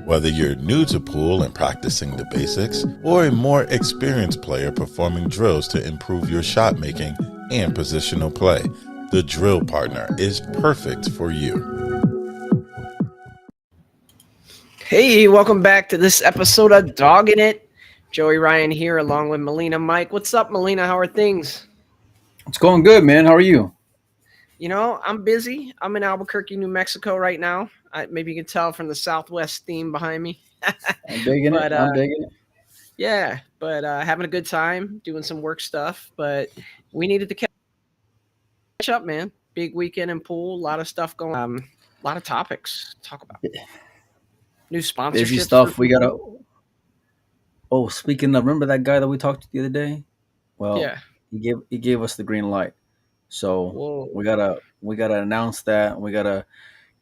Whether you're new to pool and practicing the basics, or a more experienced player performing drills to improve your shot making and positional play, the Drill Partner is perfect for you. Hey, welcome back to this episode of Dogging It. Joey Ryan here along with Melina Mike. What's up, Melina? How are things? It's going good, man. How are you? You know, I'm busy. I'm in Albuquerque, New Mexico right now. Maybe you can tell from the Southwest theme behind me. I'm digging it. I'm digging it. Yeah, but having a good time, doing some work stuff. But we needed to catch up, man. Big weekend in pool, a lot of stuff going on. A lot of topics to talk about. New sponsorships. Busy stuff. We got to... Oh, speaking of, remember that guy that we talked to the other day? Well, yeah. He gave us the green light. So we gotta announce that. We gotta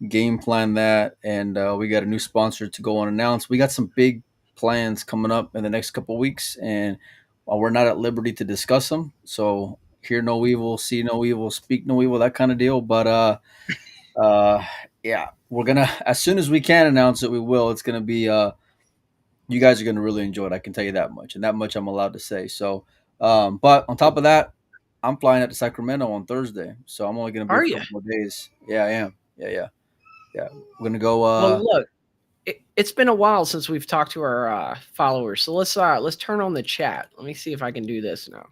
game plan that, and we got a new sponsor to go unannounced. We got some big plans coming up in the next couple of weeks, and we're not at liberty to discuss them. So hear no evil, see no evil, speak no evil, that kind of deal. But yeah, we're gonna, as soon as we can announce it, we will. It's gonna be you guys are gonna really enjoy it. I can tell you that much, and that much I'm allowed to say. So, but on top of that, I'm flying out to Sacramento on Thursday, so I'm only gonna be for a couple of days. Yeah, I am. Yeah. We're gonna go. Well, look, it's been a while since we've talked to our followers, so let's turn on the chat. Let me see if I can do this now.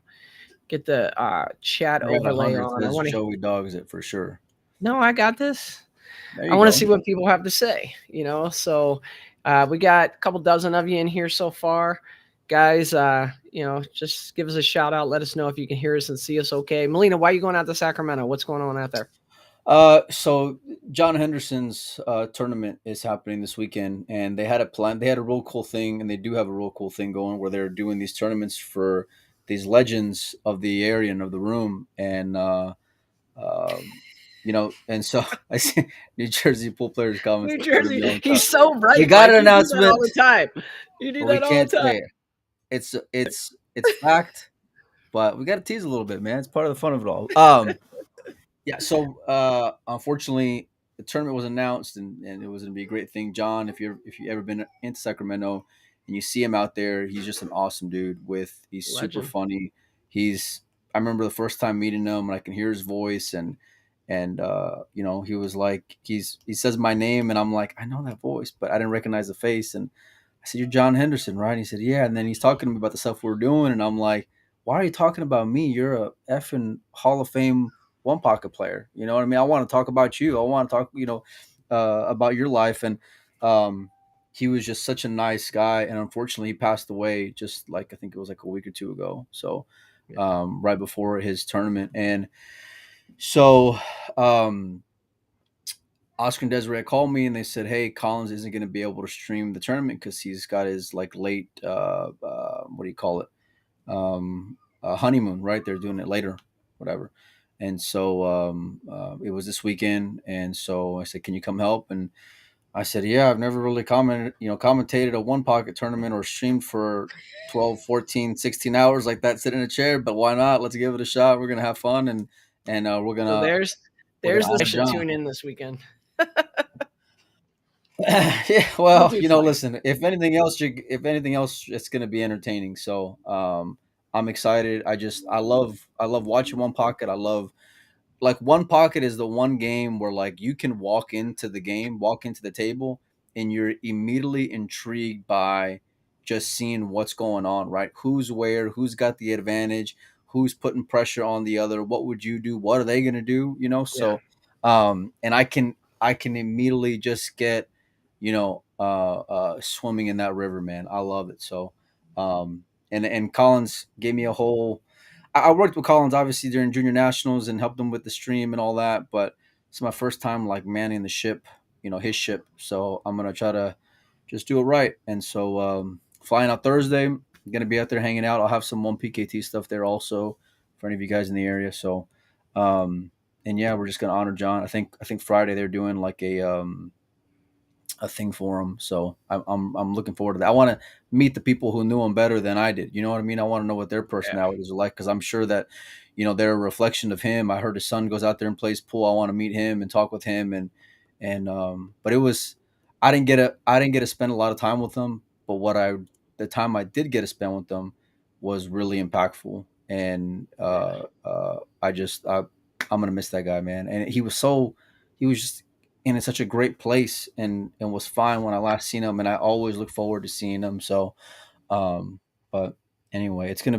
Get the chat overlay on. I want Joey dogs it for sure. No, I got this. I want to see what people have to say. You know, so we got a couple dozen of you in here so far, guys. You know, just give us a shout out. Let us know if you can hear us and see us. Okay, Melina, why are you going out to Sacramento? What's going on out there? So John Henderson's tournament is happening this weekend, and they had a plan. They had a real cool thing, and they do have a real cool thing going where they're doing these tournaments for these legends of the area and of the room. And, you know, and so I see New Jersey pool players comments. New Jersey, he's so right. You got an announcement all the time. You do that all the time. It's fact, but we got to tease a little bit, man. It's part of the fun of it all. Yeah, so unfortunately, the tournament was announced, and it was going to be a great thing. John, if you ever been into Sacramento and you see him out there, he's just an awesome dude. He's legend. Super funny. I remember the first time meeting him, and I can hear his voice, and you know, he was like, he says my name, and I'm like, I know that voice, but I didn't recognize the face, and I said, "You're John Henderson, right?" And he said, "Yeah," and then he's talking to me about the stuff we're doing, and I'm like, "Why are you talking about me? You're a effing Hall of Fame one pocket player. You know what I mean? I want to talk about you. I want to talk, you know, about your life." And he was just such a nice guy. And unfortunately, he passed away just like, I think it was like a week or two ago. So right before his tournament. And so Oscar and Desiree called me and they said, "Hey, Collins isn't going to be able to stream the tournament because he's got his like late, what do you call it? Honeymoon, right? They're doing it later, whatever." And so it was this weekend. And so I said, "Can you come help?" And I said, "Yeah, I've never really commentated a one pocket tournament or streamed for 12, 14, 16 hours like that, sit in a chair, but why not? Let's give it a shot. We're going to have fun. And we're going to, there's the should tune in this weekend." Yeah, well, you know, listen, if anything else, it's going to be entertaining. So, I'm excited. I love watching one pocket. I love, like, one pocket is the one game where like you can walk into the table and you're immediately intrigued by just seeing what's going on, right? Who's where, who's got the advantage, who's putting pressure on the other. What would you do? What are they going to do? You know? So, and I can immediately just get, you know, swimming in that river, man. I love it. So, and Collins gave me a whole. I worked with Collins obviously during junior nationals and helped him with the stream and all that, but it's my first time like manning the ship, you know, his ship. So I'm gonna try to just do it right. And so flying out Thursday. I'm going to be out there hanging out. I'll have some 1PKT stuff there also for any of you guys in the area. So, and yeah, we're just going to honor John. I think Friday they're doing like a thing for him. So I'm looking forward to that. I want to meet the people who knew him better than I did. You know what I mean? I want to know what their personalities are like, because I'm sure that, you know, they're a reflection of him. I heard his son goes out there and plays pool. I want to meet him and talk with him. But it was, I didn't get to spend a lot of time with them. But the time I did get to spend with them was really impactful. And I'm gonna miss that guy, man. And he was just in such a great place, and was fine when I last seen him, and I always look forward to seeing him. So, but anyway, we're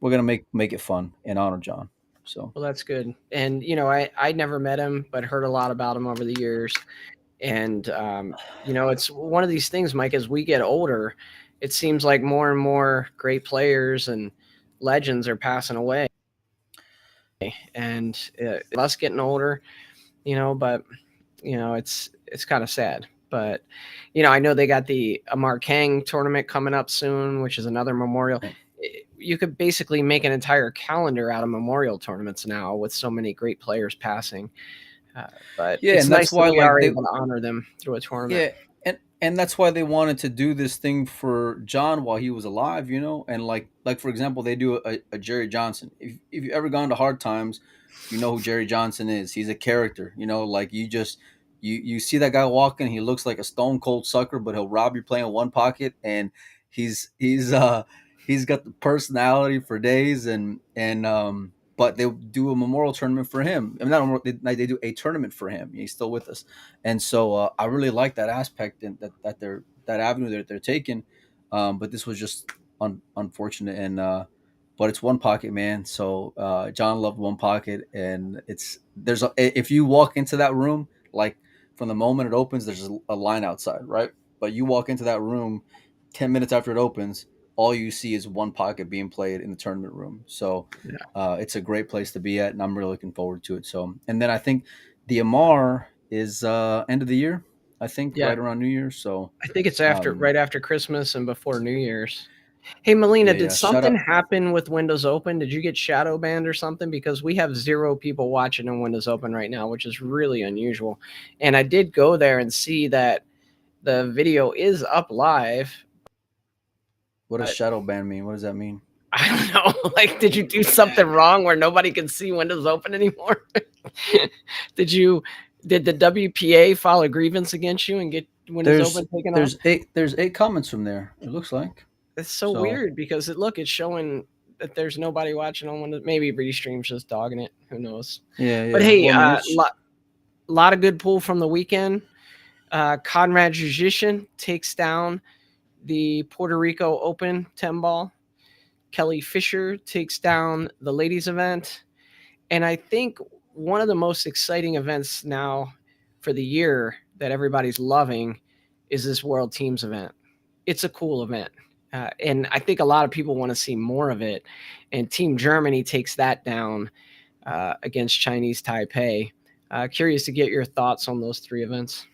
gonna make it fun and honor John. So, well, that's good. And you know, I never met him, but heard a lot about him over the years. And you know, it's one of these things, Mike. As we get older, it seems like more and more great players and legends are passing away, and us getting older, you know. But you know, it's kind of sad. But you know, I know they got the Amar Kang tournament coming up soon, which is another memorial. You could basically make an entire calendar out of memorial tournaments now, with so many great players passing. But yeah, it's nice why we are able to honor them through a tournament. Yeah, and that's why they wanted to do this thing for John while he was alive, you know. And like for example, they do a Jerry Johnson. If you've ever gone to Hard Times, you know who Jerry Johnson is. He's a character, you know. Like you see that guy walking, he looks like a stone cold sucker, but he'll rob you playing one pocket, and he's got the personality for days, but they do a memorial tournament for him. I mean, they do a tournament for him. He's still with us, and so I really like that aspect, and that avenue that they're taking. But this was just unfortunate, and but it's one pocket, man. So John loved one pocket, and if you walk into that room, like from the moment it opens, there's a line outside, right? But you walk into that room 10 minutes after it opens, all you see is one pocket being played in the tournament room. So it's a great place to be at, and I'm really looking forward to it. So, and then I think the Amar is end of the year, I think, right around New Year's. So I think it's right after Christmas and before New Year's. Hey, Melina, did something happen with Windows Open? Did you get shadow banned or something? Because we have 0 people watching on Windows Open right now, which is really unusual. And I did go there and see that the video is up live. What does shadow ban mean? What does that mean? I don't know. Like, did you do something wrong where nobody can see Windows Open anymore? Did the WPA file a grievance against you and get Windows Open taken off? There's 8 comments from there, it looks like. It's so weird because it's showing that there's nobody watching on Windows. Maybe Restream's just dogging it. Who knows? Yeah. But hey, lot of good pool from the weekend. Konrad Juszczyszyn takes down the Puerto Rico Open 10-ball. Kelly Fisher takes down the ladies event. And I think one of the most exciting events now for the year that everybody's loving is this World Teams event. It's a cool event. And I think a lot of people want to see more of it. And Team Germany takes that down against Chinese Taipei. Curious to get your thoughts on those 3 events.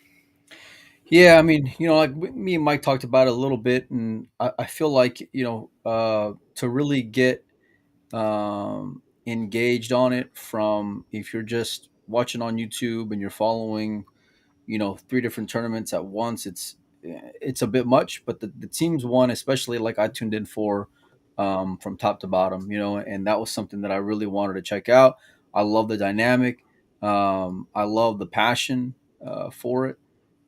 Yeah, I mean, you know, like me and Mike talked about it a little bit, and I feel like, you know, to really get engaged on it, from if you're just watching on YouTube and you're following, you know, 3 different tournaments at once, it's a bit much. But the teams won, especially like I tuned in for from top to bottom, you know, and that was something that I really wanted to check out. I love the dynamic. I love the passion for it.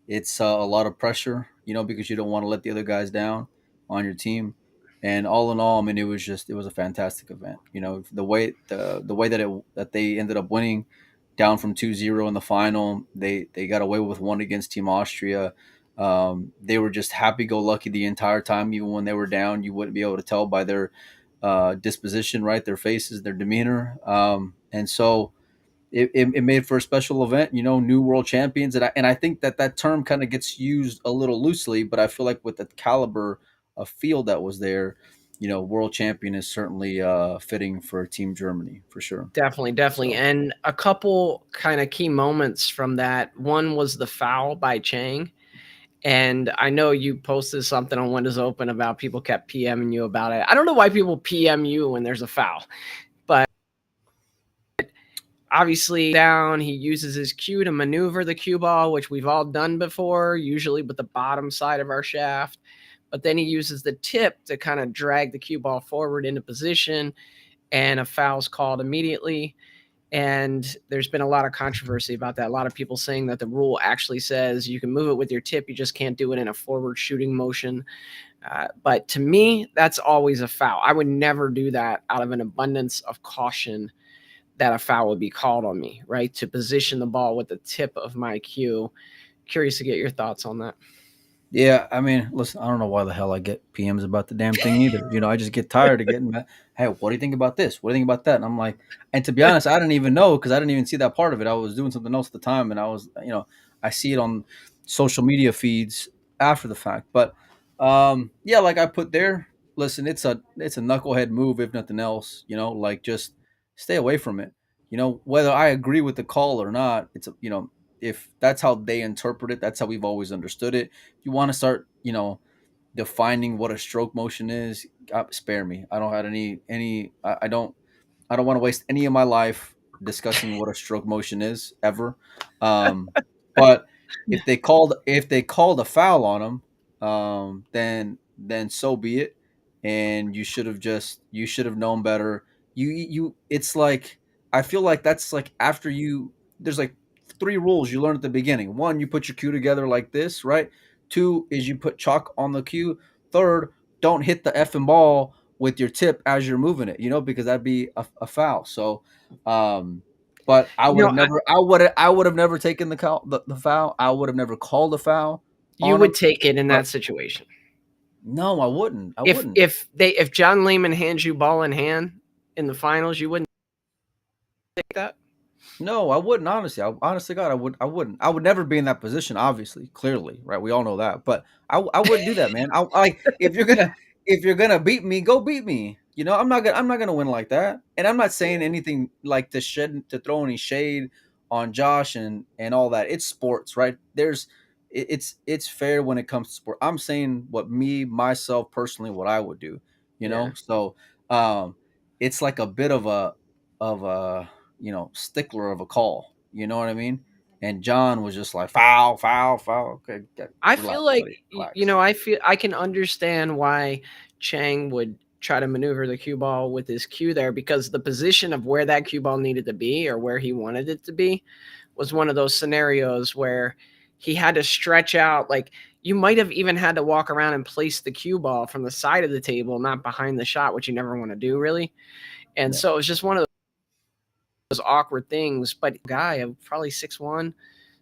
It's a lot of pressure, you know, because you don't want to let the other guys down on your team. And all in all, I mean, it was a fantastic event. You know, the way that they ended up winning, down from 2-0 in the final, they got away with one against Team Austria. They were just happy-go-lucky the entire time. Even when they were down, you wouldn't be able to tell by their disposition, right? Their faces, their demeanor. And so it made for a special event, you know, new world champions. And I think that term kind of gets used a little loosely, but I feel like with the caliber of field that was there, you know, world champion is certainly fitting for Team Germany for sure. Definitely. So. And a couple kind of key moments from that. One was the foul by Chang. And I know you posted something on Windows Open about people kept PMing you about it. I don't know why people PM you when there's a foul, but obviously down, he uses his cue to maneuver the cue ball, which we've all done before, usually with the bottom side of our shaft. But then he uses the tip to kind of drag the cue ball forward into position, and a foul's called immediately. And there's been a lot of controversy about that. A lot of people saying that the rule actually says you can move it with your tip, you just can't do it in a forward shooting motion. But to me, that's always a foul. I would never do that out of an abundance of caution that a foul would be called on me, right? To position the ball with the tip of my cue. Curious to get your thoughts on that. Yeah, I mean, listen, I don't know why the hell I get PMs about the damn thing either. I just get tired of getting mad. Hey, what do you think about this? What do you think about that? And I'm like, and to be honest, I didn't even know because I didn't even see that part of it. I was doing something else at the time, and I was, I see it on social media feeds after the fact. But yeah, like I put there, listen, it's a knucklehead move if nothing else. Like just stay away from it. Whether I agree with the call or not, it's if that's how they interpret it, that's how we've always understood it. If you want to start, defining what a stroke motion is, spare me. I don't have any. I don't want to waste any of my life discussing what a stroke motion is ever. But if they called a foul on him, then so be it. And you should have known better. It's like I feel like that's like after there's like three rules you learn at the beginning. One, you put your cue together like this, right? Two is you put chalk on the cue. Third, don't hit the effing ball with your tip as you're moving it, because that'd be a foul. So, but I would have never, I would have never taken the foul. I would have never called a foul. You would take it in that situation. No, I wouldn't. If John Lehman hands you ball in hand in the finals, you wouldn't take that. No, I wouldn't. Honestly, honestly, God, I wouldn't. I would never be in that position. Obviously, clearly, right? We all know that. But I wouldn't do that, man. If you're gonna beat me, go beat me. I'm not gonna win like that. And I'm not saying anything like to throw any shade on Josh and all that. It's sports, right? It's fair when it comes to sport. I'm saying what myself personally, what I would do. So it's like a bit of a stickler of a call. You know what I mean? And John was just like foul, foul, foul. Okay, I feel like I can understand why Chang would try to maneuver the cue ball with his cue there, because the position of where that cue ball needed to be or where he wanted it to be was one of those scenarios where he had to stretch out. Like you might have even had to walk around and place the cue ball from the side of the table, not behind the shot, which you never want to do really. And so it was just one of those awkward things. But guy of probably 6'1",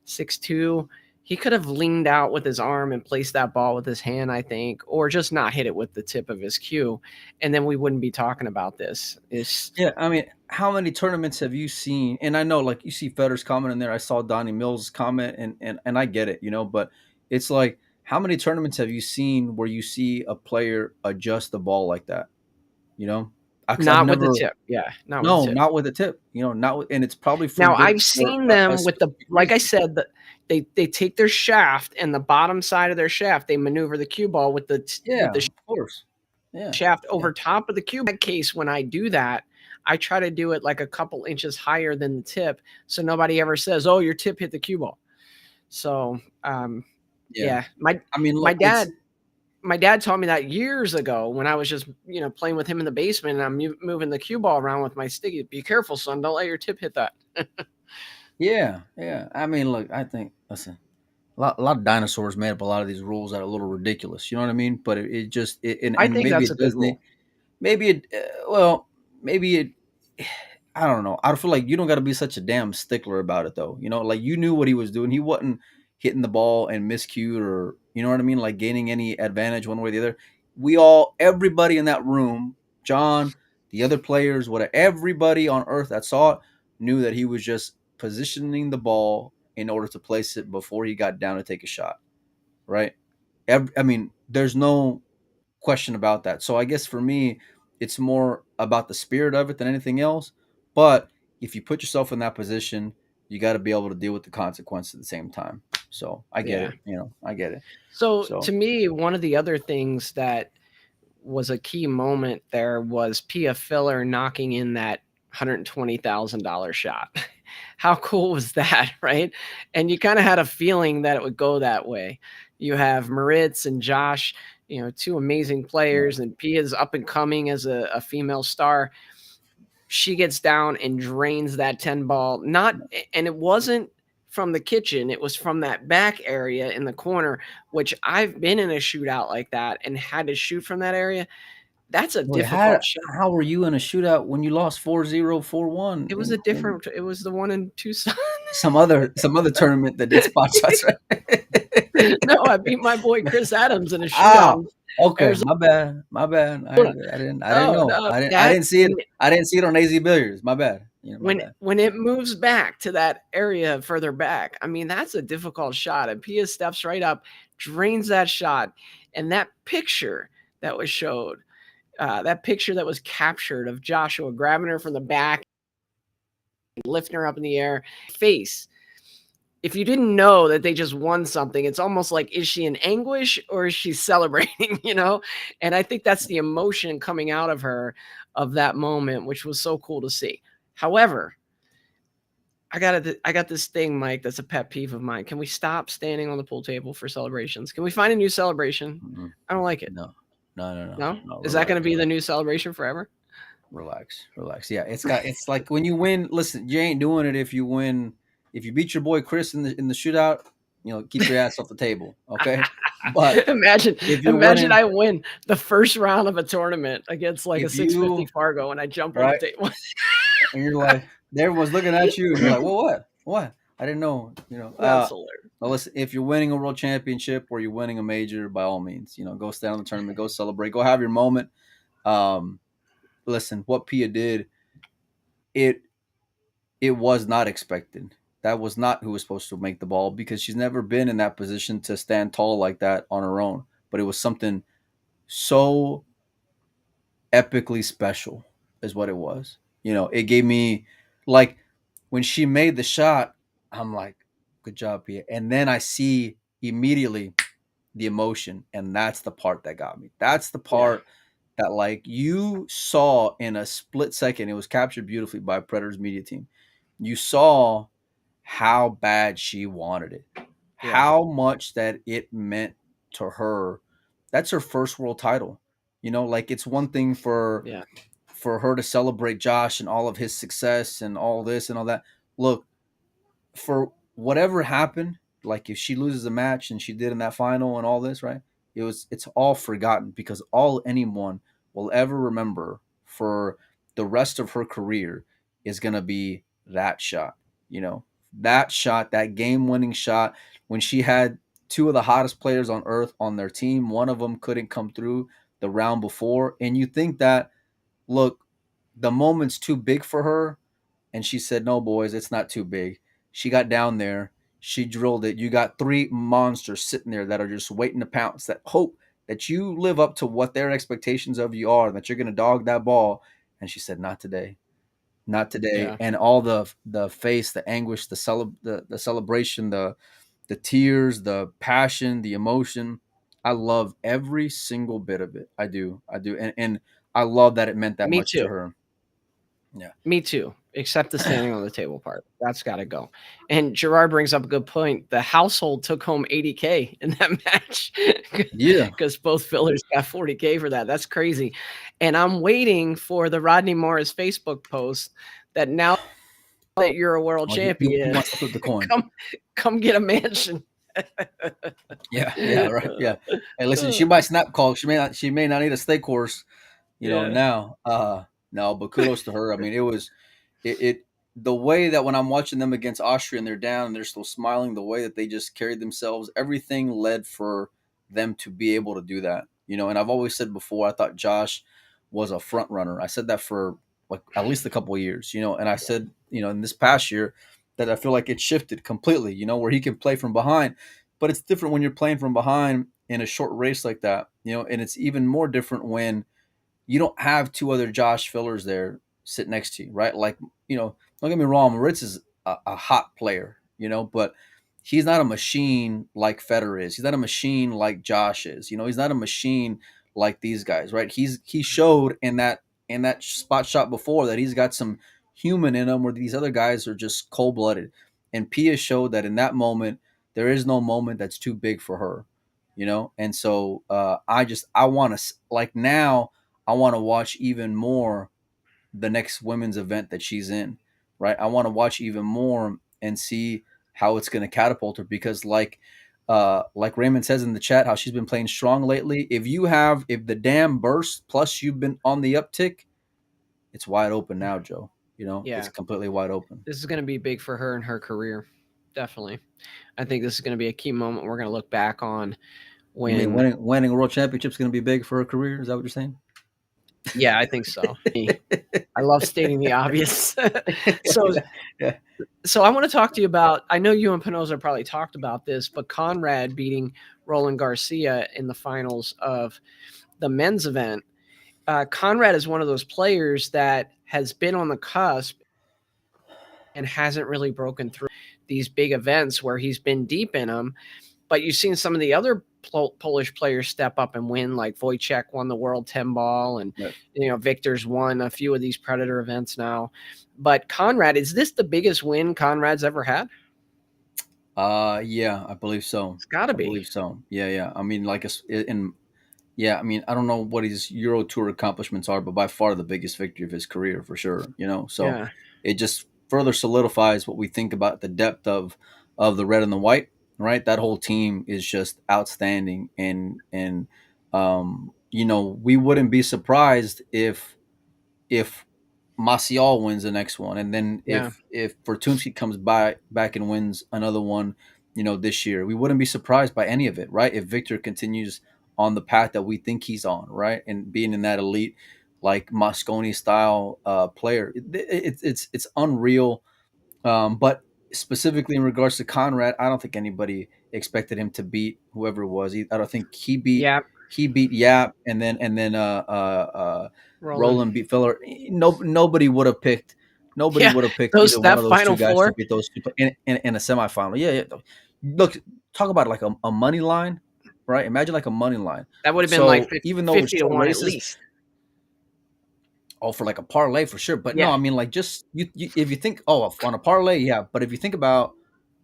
6'2", he could have leaned out with his arm and placed that ball with his hand, I think, or just not hit it with the tip of his cue, and then we wouldn't be talking about this. Yeah, I mean, how many tournaments have you seen? And I know, like, you see Federer's comment in there. I saw Donnie Mills' comment, and I get it, but it's like, how many tournaments have you seen where you see a player adjust the ball like that? Not with the tip. Yeah. Not with the tip. Not with, and it's probably now I've seen them with the, like I said, they take their shaft and the bottom side of their shaft, they maneuver the cue ball with the of course. Yeah. Shaft over top of the cue. In that case, when I do that, I try to do it like a couple inches higher than the tip, so nobody ever says, "Oh, your tip hit the cue ball." So, yeah. My dad taught me that years ago when I was just, playing with him in the basement and I'm moving the cue ball around with my sticky. Be careful, son. Don't let your tip hit that. Yeah. I mean, look, I think, listen, a lot of dinosaurs made up a lot of these rules that are a little ridiculous. You know what I mean? But I think maybe that's a good rule. Maybe I don't know. I feel like you don't got to be such a damn stickler about it, though. Like you knew what he was doing. He wasn't hitting the ball and miscued or, you know what I mean? Like gaining any advantage one way or the other. Everybody in that room, John, the other players, everybody on earth that saw it knew that he was just positioning the ball in order to place it before he got down to take a shot. Right. I mean, there's no question about that. So I guess for me, it's more about the spirit of it than anything else. But if you put yourself in that position, you got to be able to deal with the consequences at the same time. So I get it. I get it. So to me, one of the other things that was a key moment there was Pia Filler knocking in that $120,000 shot. How cool was that, right? And you kind of had a feeling that it would go that way. You have Moritz and Josh, two amazing players, and Pia's up and coming as a female star. She gets down and drains that 10 ball. And it wasn't from the kitchen. It was from that back area in the corner, which I've been in a shootout like that and had to shoot from that area. That's a difficult shot. How were you in a shootout when you lost 4-0, 4-1? It was it was the one in Tucson. some other tournament that did spot shots, right? No, I beat my boy Chris Adams in a shootout. Okay, my bad. I didn't know. No, I didn't see it. I didn't see it on AZ Billiards. My bad. When it moves back to that area further back, I mean, that's a difficult shot. And Pia steps right up, drains that shot, and that picture that was showed, that picture that was captured of Joshua grabbing her from the back, lifting her up in the air, face. If you didn't know that they just won something, it's almost like, is she in anguish or is she celebrating, And I think that's the emotion coming out of her of that moment, which was so cool to see. However, I got this thing, Mike, that's a pet peeve of mine. Can we stop standing on the pool table for celebrations? Can we find a new celebration? Mm-hmm. I don't like it. No. Is that going to be the new celebration forever? Relax. Yeah, it's like when you win. Listen, you ain't doing it if you win. If you beat your boy Chris in the shootout, keep your ass off the table, okay? But imagine winning, I win the first round of a tournament against like a 650 Fargo, and I jump on the table, and you're like, everyone's looking at you, and you're like, well, what? I didn't know, That's hilarious. Well, listen, if you're winning a world championship or you're winning a major, by all means, go stand on the tournament, go celebrate, go have your moment. Listen, what Pia did, it was not expected. That was not who was supposed to make the ball, because she's never been in that position to stand tall like that on her own. But it was something so epically special is what it was. It gave me, like, when she made the shot, I'm like, good job, Pia. And then I see immediately the emotion, and that's the part that got me. That's the part that, like, you saw in a split second. It was captured beautifully by Predator's media team. You saw how bad she wanted it, how much that it meant to her. That's her first world title. Like, it's one thing for her to celebrate Josh and all of his success and all this and all that. Look, for whatever happened, like if she loses a match, and she did in that final and all this, right? It's all forgotten, because all anyone will ever remember for the rest of her career is going to be that shot, that shot, that game-winning shot, when she had two of the hottest players on earth on their team. One of them couldn't come through the round before. And you think that, look, the moment's too big for her. And she said, no, boys, it's not too big. She got down there. She drilled it. You got three monsters sitting there that are just waiting to pounce, that hope that you live up to what their expectations of you are, that you're going to dog that ball. And she said, not today. Not today. Yeah. And all the face, the anguish, the celebration, the tears, the passion, the emotion. I love every single bit of it. I do. And I love that it meant that much to her. Yeah. Me too. Except the standing on the table part. That's got to go. And Gerard brings up a good point. The household took home $80K in that match. Yeah. Because both fillers got $40K for that. That's crazy. And I'm waiting for the Rodney Morris Facebook post that now that you're a world champion, you must flip the coin. Come get a mansion. Yeah, right. Yeah. Hey, listen, she might snap call. She may not need a steak course, now. No, but kudos to her. I mean, it was the way that when I'm watching them against Austria and they're down and they're still smiling, the way that they just carried themselves, everything led for them to be able to do that. And I've always said before, I thought Josh was a front runner. I said that for like at least a couple of years, and I said, in this past year that I feel like it shifted completely, where he can play from behind, but it's different when you're playing from behind in a short race like that, and it's even more different when you don't have two other Josh Fillers there sit next to you, right? Like, don't get me wrong, Moritz is a hot player, but he's not a machine like Federer is. He's not a machine like Josh is. He's not a machine like these guys, right? He showed in that spot shot before that he's got some human in him, where these other guys are just cold blooded. And Pia showed that in that moment, there is no moment that's too big for her, And so I want to, like, now I want to watch even more the next women's event that she's in, right? I want to watch even more and see how it's going to catapult her, because like Raymond says in the chat, how she's been playing strong lately. If the dam bursts plus you've been on the uptick, it's wide open now, Joe. Yeah. It's completely wide open. This is going to be big for her in her career. Definitely. I think this is going to be a key moment we're going to look back on when winning a world championship is going to be big for her career. Is that what you're saying? Yeah, I think so. I love stating the obvious. So I want to talk to you about, I know you and Pinoza probably talked about this, but Conrad beating Roland Garcia in the finals of the men's event. Conrad is one of those players that has been on the cusp and hasn't really broken through these big events where he's been deep in them. But you've seen some of the other Polish players step up and win, like Wojciech won the World 10 Ball, and Victor's won a few of these Predator events now. But Conrad, is this the biggest win Conrad's ever had? Yeah, I believe so. It's got to be. I believe so. Yeah. I mean, I don't know what his Euro Tour accomplishments are, but by far the biggest victory of his career for sure. So it just further solidifies what we think about the depth of the red and the white. Right, that whole team is just outstanding, and we wouldn't be surprised if Maciel wins the next one, and then if Fortuński comes back and wins another one, this year, we wouldn't be surprised by any of it, right? If Victor continues on the path that we think he's on, right, and being in that elite, like Mosconi style player, it's unreal, but specifically in regards to Conrad, I don't think anybody expected him to beat whoever it was. I don't think he beat Yap, and then Roland beat Filler. Nobody would have picked. Nobody would have picked either one of those two guys to beat those two in a semifinal. Yeah. Look, talk about like a money line, right? Imagine like a money line. That would have been like 50, even though 50 to 1 at least. Oh, for like a parlay for sure, but no, I mean, like, just if you think, on a parlay, yeah, but if you think about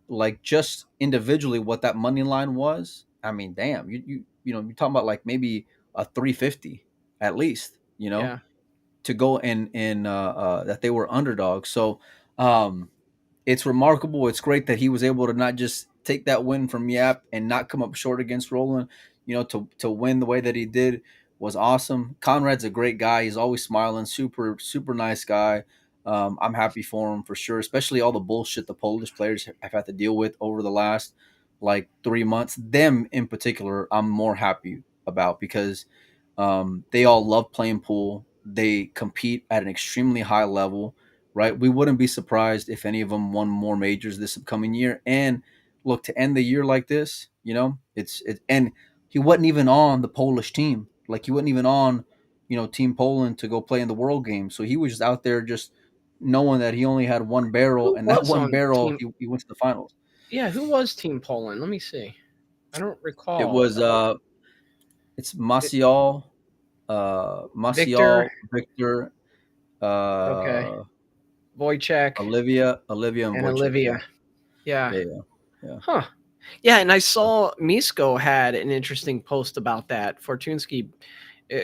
like just individually what that money line was, I mean, damn, you're talking about like maybe a 350 at least, to go and that they were underdogs. So it's remarkable. It's great that he was able to not just take that win from Yap and not come up short against Roland, to win the way that he did was awesome. Conrad's a great guy. He's always smiling, super, super nice guy. I'm happy for him for sure, especially all the bullshit the Polish players have had to deal with over the last like 3 months. Them in particular, I'm more happy about, because they all love playing pool. They compete at an extremely high level, right? We wouldn't be surprised if any of them won more majors this upcoming year. And look, to end the year like this, and he wasn't even on the Polish team. Like, he wasn't even on, Team Poland to go play in the World Game. So he was just out there just knowing that he only had one barrel, and that one barrel, he went to the finals. Yeah, who was Team Poland? Let me see. I don't recall. It was it's Maciel, Victor, okay, Wojciech, Olivia, and Wojciech. Olivia. Yeah. Huh. Yeah, and I saw Misko had an interesting post about that. Fortuński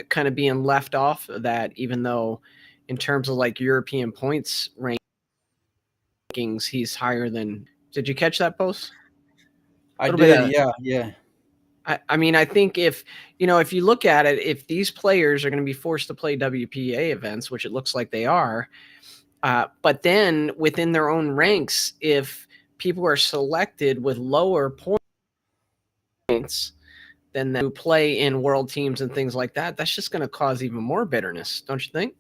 kind of being left off of that, even though in terms of like European points rankings, he's higher than. Did you catch that post? I did. Yeah. I mean, I think if you look at it, if these players are going to be forced to play WPA events, which it looks like they are, but then within their own ranks, if people are selected with lower points than who play in world teams and things like that, that's just going to cause even more bitterness, don't you think?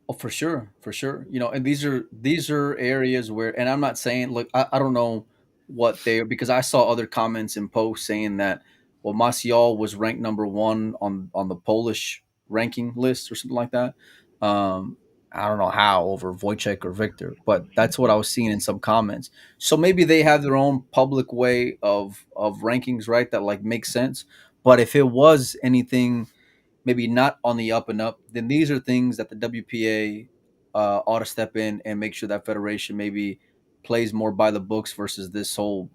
Oh, for sure. And these are areas where, and I'm not saying, look, I don't know what because I saw other comments and posts saying that, well, Maciel was ranked number 1 on the Polish ranking list or something like that. I don't know how, over Wojciech or Victor, but that's what I was seeing in some comments. So maybe they have their own public way of rankings, right? That like makes sense. But if it was anything maybe not on the up and up, then these are things that the WPA ought to step in and make sure that federation maybe plays more by the books versus this whole,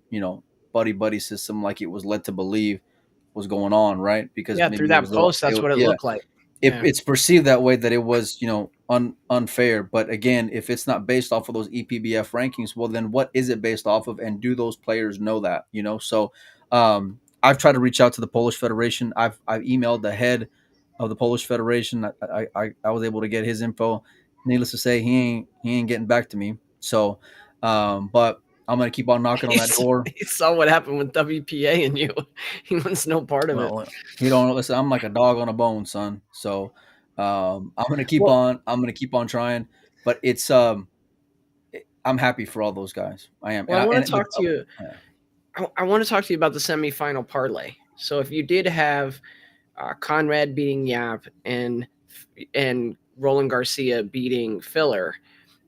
buddy buddy system like it was led to believe was going on, right? Because Yeah, through maybe it that was a little, post, that's what it looked like. Yeah. it's perceived that way, that it was, unfair. But again, if it's not based off of those EPBF rankings, well, then what is it based off of? And do those players know that, So I've tried to reach out to the Polish Federation. I've emailed the head of the Polish Federation. I was able to get his info. Needless to say, he ain't getting back to me. So, but I'm gonna keep on knocking on that door. He saw what happened with WPA and you. He wants no part of it. He don't listen. I'm like a dog on a bone, son. So I'm gonna keep on. I'm gonna keep on trying. But it's I'm happy for all those guys. I am. Well, I want to talk to you. I want to talk to you about the semifinal parlay. So if you did have Conrad beating Yap and Roland Garcia beating Filler,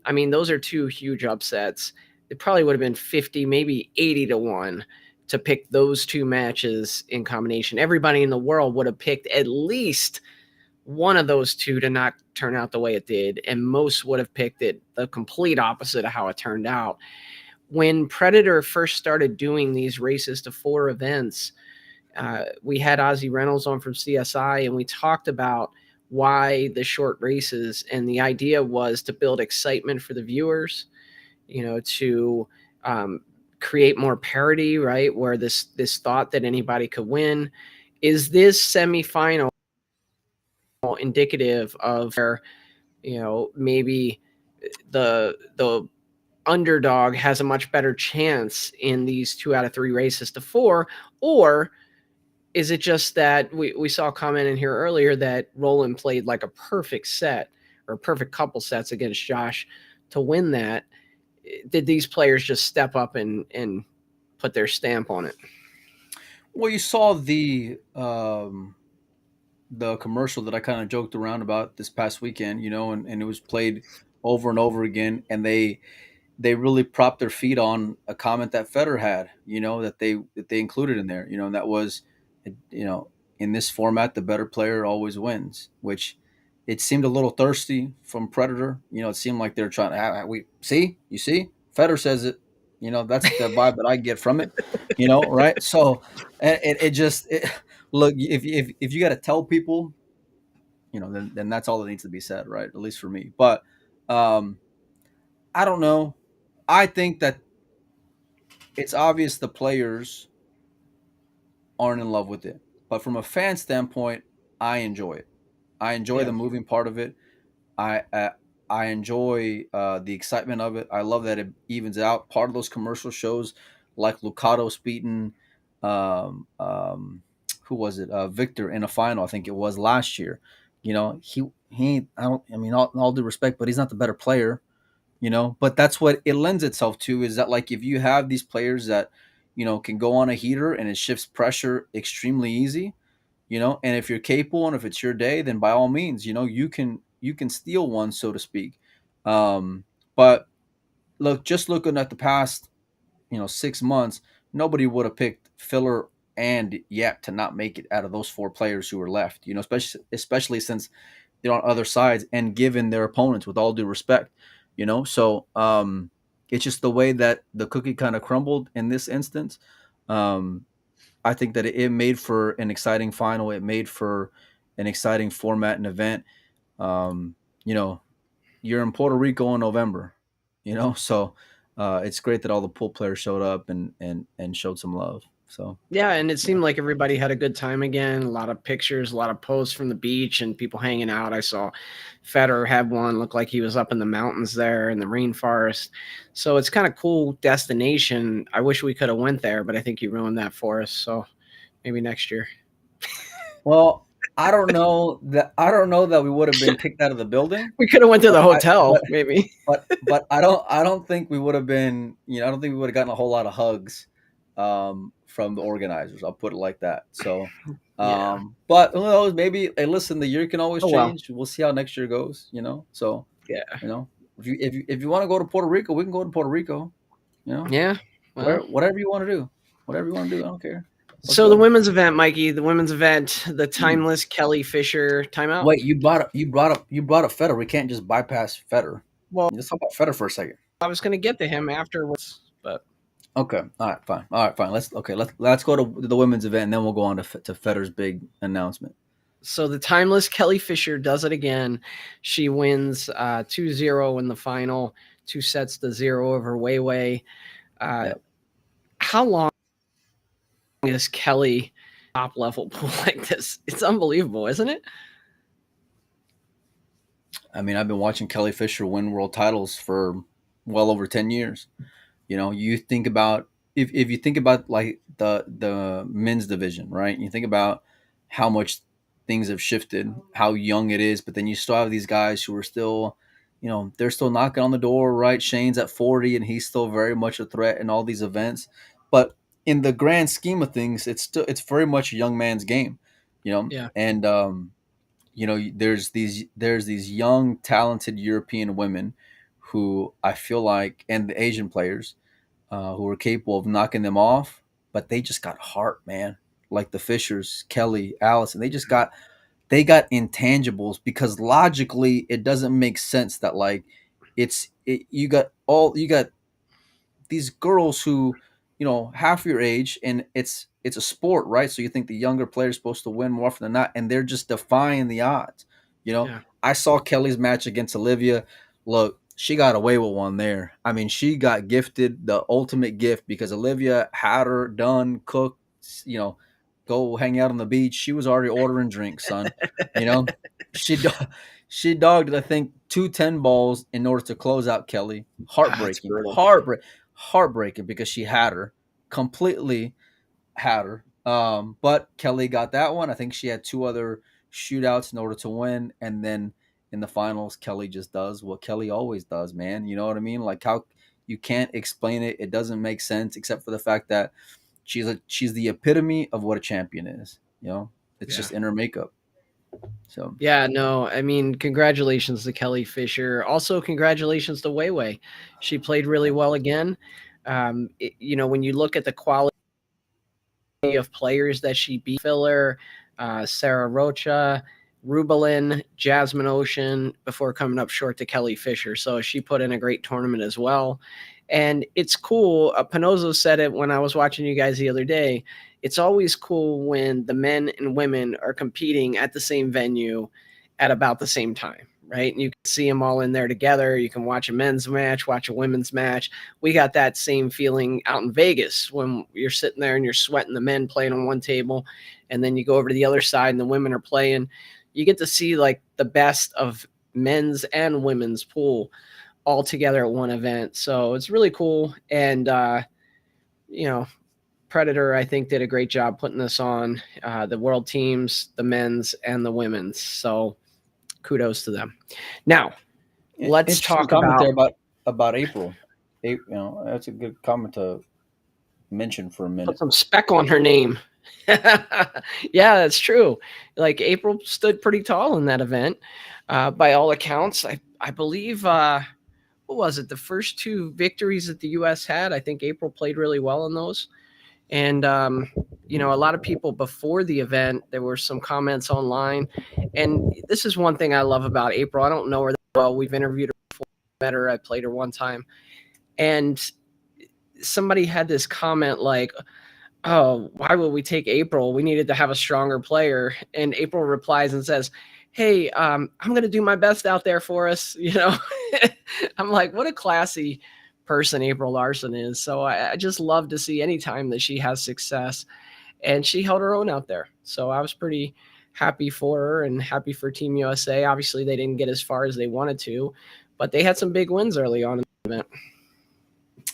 I mean, those are two huge upsets. It probably would have been 50, maybe 80-1 to pick those two matches in combination. Everybody in the world would have picked at least one of those two to not turn out the way it did, and most would have picked it the complete opposite of how it turned out. When Predator first started doing these races to 4 events, we had Ozzy Reynolds on from CSI, and we talked about why the short races, and the idea was to build excitement for the viewers, to create more parity, right? Where this thought that anybody could win. Is this semifinal indicative of where, maybe the underdog has a much better chance in these 2 out of 3 races to 4, or is it just that we saw a comment in here earlier that Roland played like a perfect set or a perfect couple sets against Josh to win that? Did these players just step up and put their stamp on it? Well, you saw the commercial that I kind of joked around about this past weekend, and it was played over and over again, and they really propped their feet on a comment that Federer had, that they included in there, and that was, in this format, the better player always wins, which it seemed a little thirsty from Predator. It seemed like they're trying to, you see, Federer says it, that's the vibe that I get from it, right? So look, if you got to tell people, then that's all that needs to be said, right? At least for me. But I don't know. I think that it's obvious the players aren't in love with it. But from a fan standpoint, I enjoy it. I enjoy the moving part of it. I enjoy the excitement of it. I love that it evens out. Part of those commercial shows, like Lucado's beating, who was it? Victor in a final, I think it was last year. He all due respect, but he's not the better player. But that's what it lends itself to, is that, like, if you have these players that, can go on a heater and it shifts pressure extremely easy, and if you're capable and if it's your day, then by all means, you can steal one, so to speak. But look, just looking at the past, 6 months, nobody would have picked Filler and Yap to not make it out of those 4 players who were left, especially since they're on other sides and given their opponents, with all due respect. So it's just the way that the cookie kind of crumbled in this instance. I think that it made for an exciting final. It made for an exciting format and event. You're in Puerto Rico in November, so it's great that all the pool players showed up and showed some love. So yeah, and it seemed like everybody had a good time again. A lot of pictures, a lot of posts from the beach, and people hanging out. I saw Federer had one, looked like he was up in the mountains there in the rainforest. So it's kind of cool destination. I wish we could have went there, but I think you ruined that for us. So maybe next year. Well, I don't know that we would have been kicked out of the building. We could have went to the hotel, maybe. But I don't think we would have been. I don't think we would have gotten a whole lot of hugs from the organizers. I'll put it like that. So, but who knows? Maybe, hey, listen, the year can always change. Well. We'll see how next year goes. So Yeah. If you want to go to Puerto Rico, we can go to Puerto Rico. Yeah. Well, whatever you want to do, I don't care. So the women's event, Mikey, the timeless Kelly Fisher timeout. Wait, you brought up Federer. We can't just bypass Federer. Well, let's talk about Federer for a second. I was going to get to him afterwards, but okay, all right, fine. Let's go to the women's event, and then we'll go on to Federer's big announcement. So the timeless Kelly Fisher does it again. She wins 2-0 in the final, 2-0 over Weiwei. How long is Kelly top level pool like this? It's unbelievable, isn't it? I mean, I've been watching Kelly Fisher win world titles for well over 10 years. You think about if you think about like the men's division, right? You think about how much things have shifted, how young it is, but then you still have these guys who are still, they're still knocking on the door, right? Shane's at 40 and he's still very much a threat in all these events. But in the grand scheme of things, it's very much a young man's game, Yeah. And there's these young, talented European women who I feel like, and the Asian players who are capable of knocking them off, but they just got heart, man. Like the Fishers, Kelly, Allison, they got intangibles, because logically it doesn't make sense that like you got these girls who, half your age, and it's a sport, right? So you think the younger player is supposed to win more often than not, and they're just defying the odds. Yeah. I saw Kelly's match against Olivia. Look, she got away with one there. I mean, she got gifted the ultimate gift, because Olivia had her done, cooked, go hang out on the beach. She was already ordering drinks, son. She dogged, I think, 2 10 balls in order to close out Kelly. Heartbreaking. Heartbreaking, because she had her. Completely had her. But Kelly got that one. I think she had 2 other shootouts in order to win, and then in the finals, Kelly just does what Kelly always does, man. You know what I mean? Like, how you can't explain it. It doesn't make sense, except for the fact that she's the epitome of what a champion is. It's just in her makeup. So yeah, no, I mean, congratulations to Kelly Fisher. Also, congratulations to Weiwei. She played really well again. When you look at the quality of players that she beat, Filler, Sarah Rocha, Rubelin, Jasmine Ocean, before coming up short to Kelly Fisher. So she put in a great tournament as well. And it's cool. Panozzo said it when I was watching you guys the other day. It's always cool when the men and women are competing at the same venue at about the same time, right? And you can see them all in there together. You can watch a men's match, watch a women's match. We got that same feeling out in Vegas when you're sitting there and you're sweating the men playing on one table, and then you go over to the other side and the women are playing. You get to see like the best of men's and women's pool all together at one event. So it's really cool. And, Predator, I think, did a great job putting this on, the world teams, the men's and the women's. So kudos to them. Now, let's talk about April. That's a good comment to mention for a minute. Put some spec on her name. Yeah, that's true. Like, April stood pretty tall in that event. By all accounts, I believe, what was it? The first 2 victories that the U.S. had, I think April played really well in those. And, a lot of people before the event, there were some comments online. And this is one thing I love about April. I don't know her that well. We've interviewed her before. Met her. I played her one time. And somebody had this comment like, oh, why would we take April? We needed to have a stronger player. And April replies and says, hey, I'm going to do my best out there for us. I'm like, what a classy person April Larson is. So I just love to see any time that she has success, and she held her own out there. So I was pretty happy for her and happy for Team USA. Obviously they didn't get as far as they wanted to, but they had some big wins early on in the event.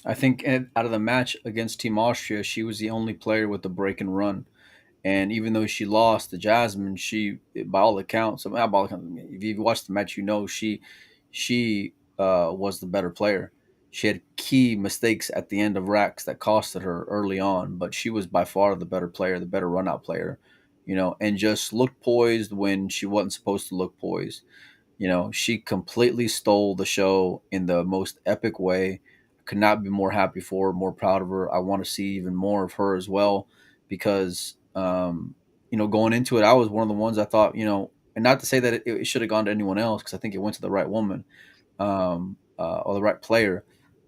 I think out of the match against Team Austria, she was the only player with the break and run. And even though she lost to Jasmine, she, by all accounts, if you watched the match, she was the better player. She had key mistakes at the end of racks that costed her early on, but she was by far the better player, the better run-out player, and just looked poised when she wasn't supposed to look poised. She completely stole the show in the most epic way. Could not be more happy for her, more proud of her. I want to see even more of her as well, because going into it, I was one of the ones I thought, and not to say that it should have gone to anyone else, because I think it went to the right woman, or the right player,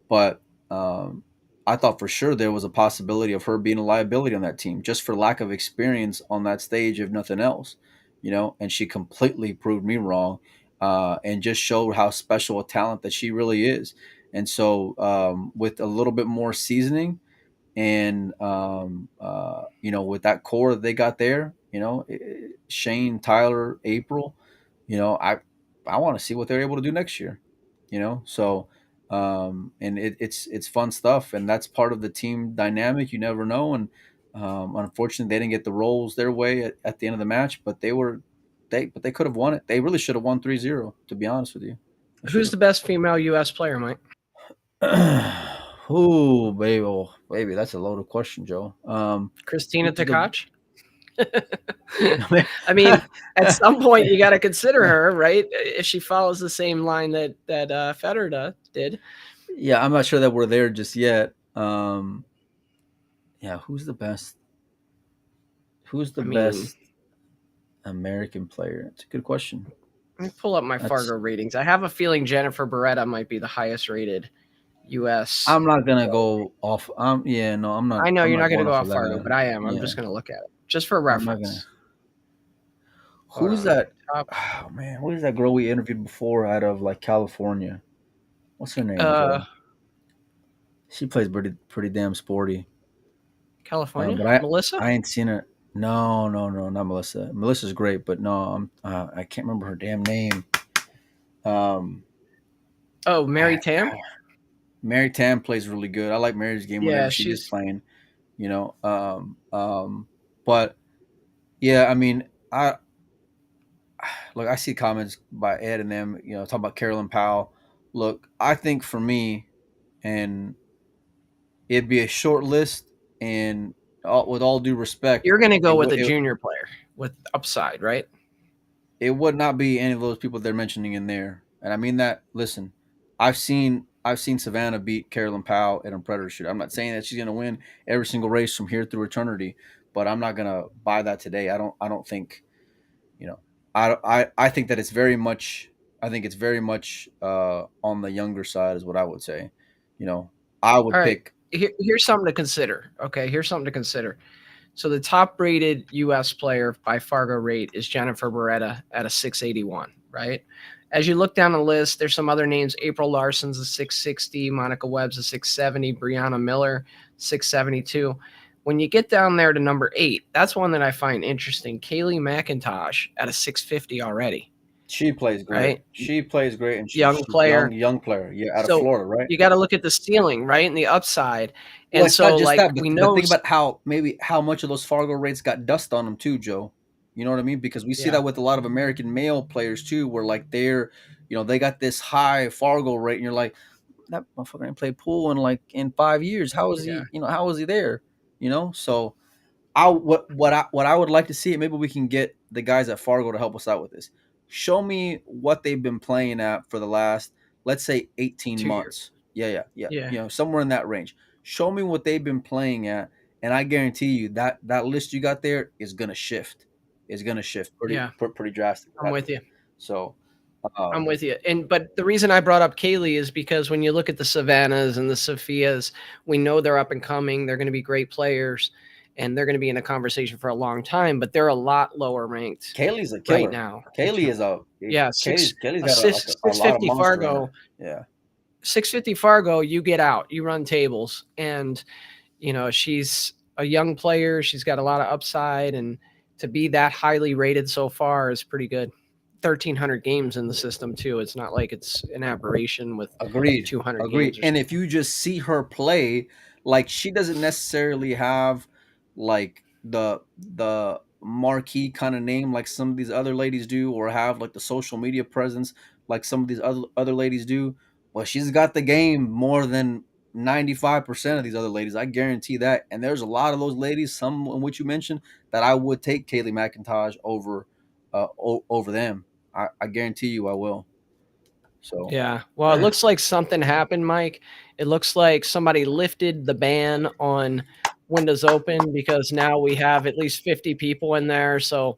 but I thought for sure there was a possibility of her being a liability on that team, just for lack of experience on that stage, if nothing else. And she completely proved me wrong, and just showed how special a talent that she really is. And so, with a little bit more seasoning, and with that core that they got there, Shane, Tyler, April, I want to see what they're able to do next year. So, and it's fun stuff, and that's part of the team dynamic. You never know, and unfortunately, they didn't get the roles their way at the end of the match, but they could have won it. They really should have won 3-0, to be honest with you. Who's the best female U.S. player, Mike? Oh, baby, that's a loaded question, Joe. Christina Tkach. I mean, at some point you got to consider her, right? If she follows the same line that Federer did. Yeah, I'm not sure that we're there just yet. Yeah, who's the best? Who's the best American player? It's a good question. Let me pull up my Fargo ratings. I have a feeling Jennifer Beretta might be the highest rated U.S. I'm not gonna go off. I'm not. I know you're not gonna go off that. Fargo, but I am. I'm just gonna look at it just for reference. Who's that? Oh man, who is that girl we interviewed before out of California? What's her name? She plays pretty damn sporty. California, but Melissa. I ain't seen her. No, not Melissa. Melissa's great, but no, I can't remember her damn name. Mary Tam. Mary Tam plays really good. I like Mary's game whenever she's playing. But yeah, I mean, I see comments by Ed and them, talking about Carolyn Powell. Look, I think for me, and it'd be a short list, and with all due respect, you're going to go with a junior player with upside, right? It would not be any of those people they're mentioning in there, and I mean that. Listen, I've seen Savannah beat Carolyn Powell in a Predator shoot. I'm not saying that she's going to win every single race from here through eternity, but I'm not going to buy that today. I don't think, I think that it's very much. I think it's very much on the younger side, is what I would say. I would pick. Here's something to consider. Okay, here's something to consider. So the top-rated U.S. player by Fargo rate is Jennifer Beretta at a 681, right? As you look down the list, there's some other names. April Larson's a 660, Monica Webb's a 670, Brianna Miller 672. When you get down there to number 8, that's one that I find interesting. Kaylee McIntosh at a 650 already. She plays great. Right? She plays great, and she's young player. Yeah, out of Florida, right? You got to look at the ceiling, right, and the upside. And so, we know. Think about how much of those Fargo rates got dust on them too, Joe. You know what I mean? Because we see that with a lot of American male players too, where they're, they got this high Fargo rate, and you're like, that motherfucker ain't played pool in 5 years. How is he? How is he there? So. What I would like to see, maybe we can get the guys at Fargo to help us out with this. Show me what they've been playing at for the last, let's say, 18 months. Yeah. Somewhere in that range. Show me what they've been playing at, and I guarantee you that list you got there is gonna shift. Pretty drastic. I'm with you. So I'm with you. But the reason I brought up Kaylee is because when you look at the Savannahs and the Sophias, we know they're up and coming. They're going to be great players, and they're going to be in a conversation for a long time, but they're a lot lower ranked. Kaylee's a killer right now. Kaylee is Kaylee's got 650 Fargo. Yeah. 650 Fargo, you get out, you run tables, and she's a young player. She's got a lot of upside, and to be that highly rated so far is pretty good. 1,300 games in the system too. It's not like it's an aberration with 200 games. And if you just see her play, she doesn't necessarily have the marquee kind of name like some of these other ladies do, or have the social media presence like some of these other ladies do. Well, she's got the game more than 95% of these other ladies. I guarantee that. And there's a lot of those ladies, some in which you mentioned, that I would take Kaylee McIntosh over them. I guarantee you I will. So yeah. Well, it looks like something happened, Mike. It looks like somebody lifted the ban on Windows Open because now we have at least 50 people in there. So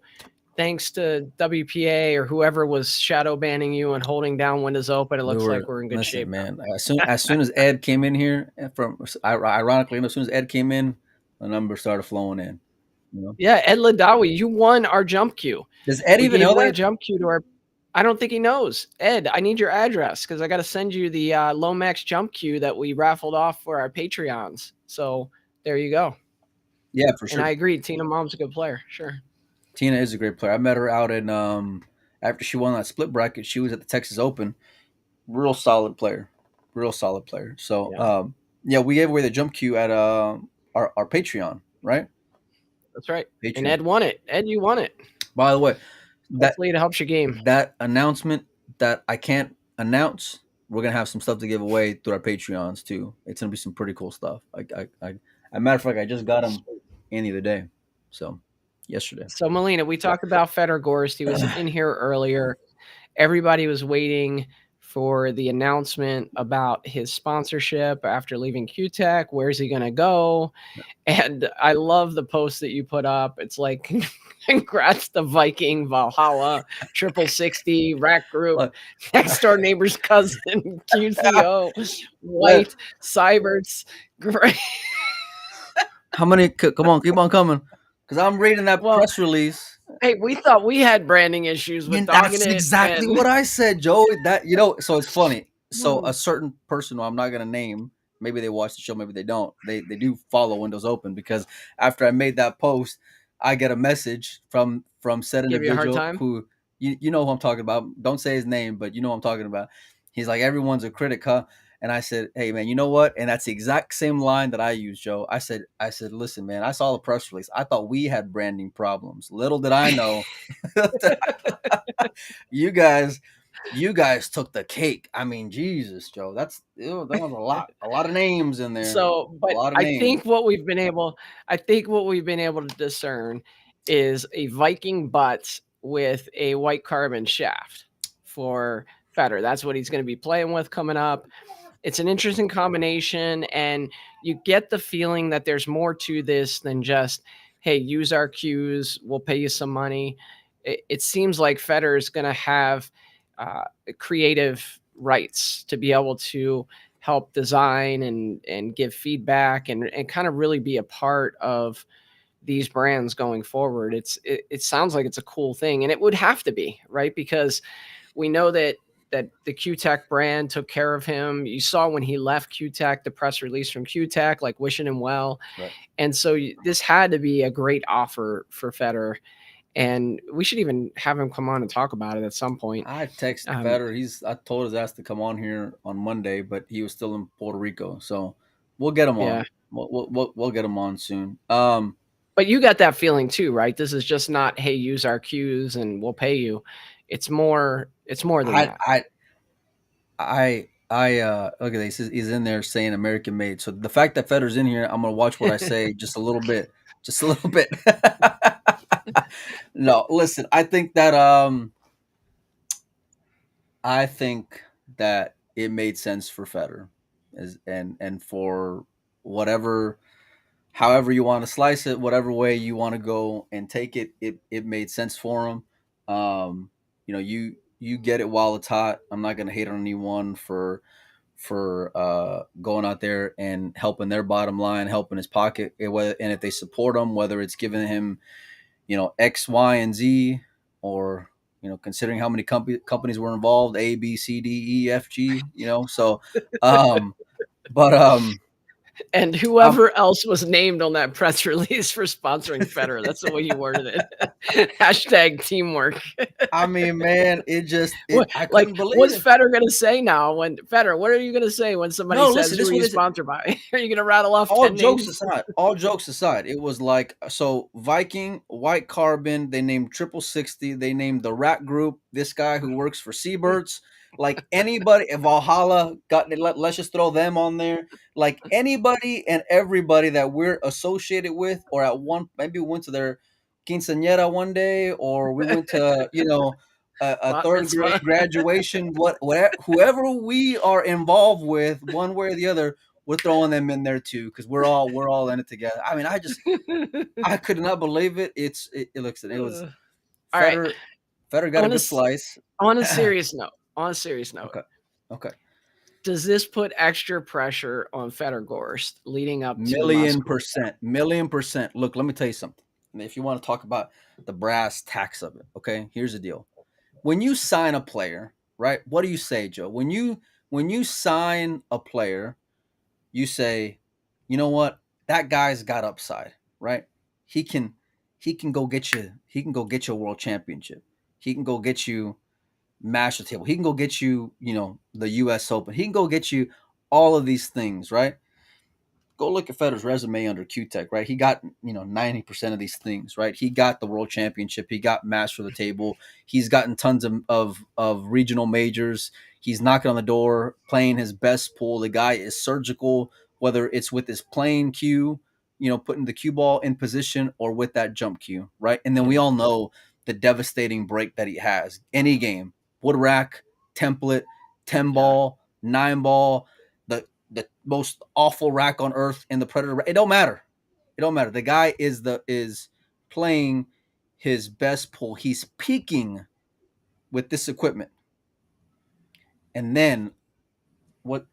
thanks to WPA or whoever was shadow banning you and holding down Windows Open, it looks like we're in good shape, man. As soon as Ed came in here, ironically, as soon as Ed came in, the numbers started flowing in. You know? Yeah, Ed Ladawi, you won our jump queue. Does Ed even know that? A jump queue to our. I don't think he knows. Ed, I need your address because I got to send you the Lomax jump queue that we raffled off for our Patreons. So there you go. Yeah, for sure. And I agree. Tina Mom's a good player. Sure. Tina is a great player. I met her out in after she won that split bracket. She was at the Texas Open. Real solid player. So yeah, we gave away the jump queue at our Patreon, right? That's right. Patreon. And Ed won it. Ed, you won it. By the way, hopefully it helps your game. That announcement that I can't announce, we're gonna have some stuff to give away through our Patreons too. It's gonna be some pretty cool stuff. As a matter of fact, I just got them any of the day. So yesterday. So Melina, we talked about Fedor Gorst. He was in here earlier. Everybody was waiting for the announcement about his sponsorship after leaving QTech. Where's he going to go? And I love the post that you put up. It's like, congrats to Viking, Valhalla, 60, Rack Group, next door neighbor's cousin, QCO, White, Cyberts. Great. How many? Come on, keep on coming. Because I'm reading that press release. Hey, we thought we had branding issues with That's exactly what I said, Joe. That so it's funny. So a certain person who I'm not gonna name, maybe they watch the show, maybe they don't. They do follow Windows Open because after I made that post, I get a message from said individual who you know who I'm talking about. Don't say his name, but you know who I'm talking about. He's like, everyone's a critic, huh? And I said, hey, man, you know what? And that's the exact same line that I used, Joe. I said, listen, man, I saw the press release. I thought we had branding problems. Little did I know. You guys took the cake. I mean, Jesus, Joe, that was a lot of names in there. So, but I think what we've been able to discern is a Viking butt with a white carbon shaft for Fedor. That's what he's going to be playing with coming up. It's an interesting combination, and you get the feeling that there's more to this than just, hey, use our cues, we'll pay you some money. It seems like Fedor is going to have creative rights to be able to help design and give feedback and kind of really be a part of these brands going forward. It sounds like it's a cool thing, and it would have to be, right? Because we know that the QTech brand took care of him. You saw when he left QTech, the press release from QTech, like wishing him well. Right. And so this had to be a great offer for Fedor. And we should even have him come on and talk about it at some point. I texted Fedor. I told his ass to come on here on Monday, but he was still in Puerto Rico. So we'll get him on. We'll get him on soon. But you got that feeling too, right? This is just not, hey, use our cues and we'll pay you. It's more than that. I look at this. He's in there saying American made. So the fact that Fedor's in here, I'm gonna watch what I say just a little bit. No, listen. I think that it made sense for Fedor, and for however you want to slice it, whatever way you want to go and take it, it made sense for him. You get it while it's hot. I'm not going to hate on anyone for going out there and helping their bottom line, helping his pocket. And if they support him, whether it's giving him, X, Y, and Z, or, considering how many companies were involved, A, B, C, D, E, F, G, so, and whoever else was named on that press release for sponsoring Fedor. That's the way you worded it. Hashtag teamwork. I mean, man, I couldn't believe what's it. Fedor going to say now? Fedor, what are you going to say when somebody says who you're sponsored by? Are you going to rattle off all jokes aside, it was like, so Viking, White Carbon, they named 60, they named the Rat Group, this guy who works for Seabirds. Like anybody, Valhalla, let's just throw them on there. Like anybody and everybody that we're associated with, or maybe we went to their quinceañera one day, or we went to, a third grade graduation, whoever we are involved with, one way or the other, we're throwing them in there too, because we're all in it together. I mean, I could not believe it. It looks, it was Federer. Right. Federer got a good slice. On a serious note. Okay. Does this put extra pressure on Federer leading up to $1,000,000%? Look, let me tell you something. If you want to talk about the brass tacks of it, okay, here's the deal. When you sign a player, right, what do you say, Joe? When you sign a player, you say, you know what, that guy's got upside, right? He can go get you. He can go get you a world championship. He can go get you master table. He can go get you, the U.S. Open. He can go get you all of these things, right? Go look at Federer's resume under Q-Tech, right? He got, 90% of these things, right? He got the world championship. He got master of the table. He's gotten tons of regional majors. He's knocking on the door, playing his best pool. The guy is surgical, whether it's with his playing cue, putting the cue ball in position, or with that jump cue, right? And then we all know the devastating break that he has. Any game, wood rack, template, 10-ball, 9-ball, the most awful rack on earth in the Predator. It don't matter. The guy is playing his best pool. He's peaking with this equipment. And then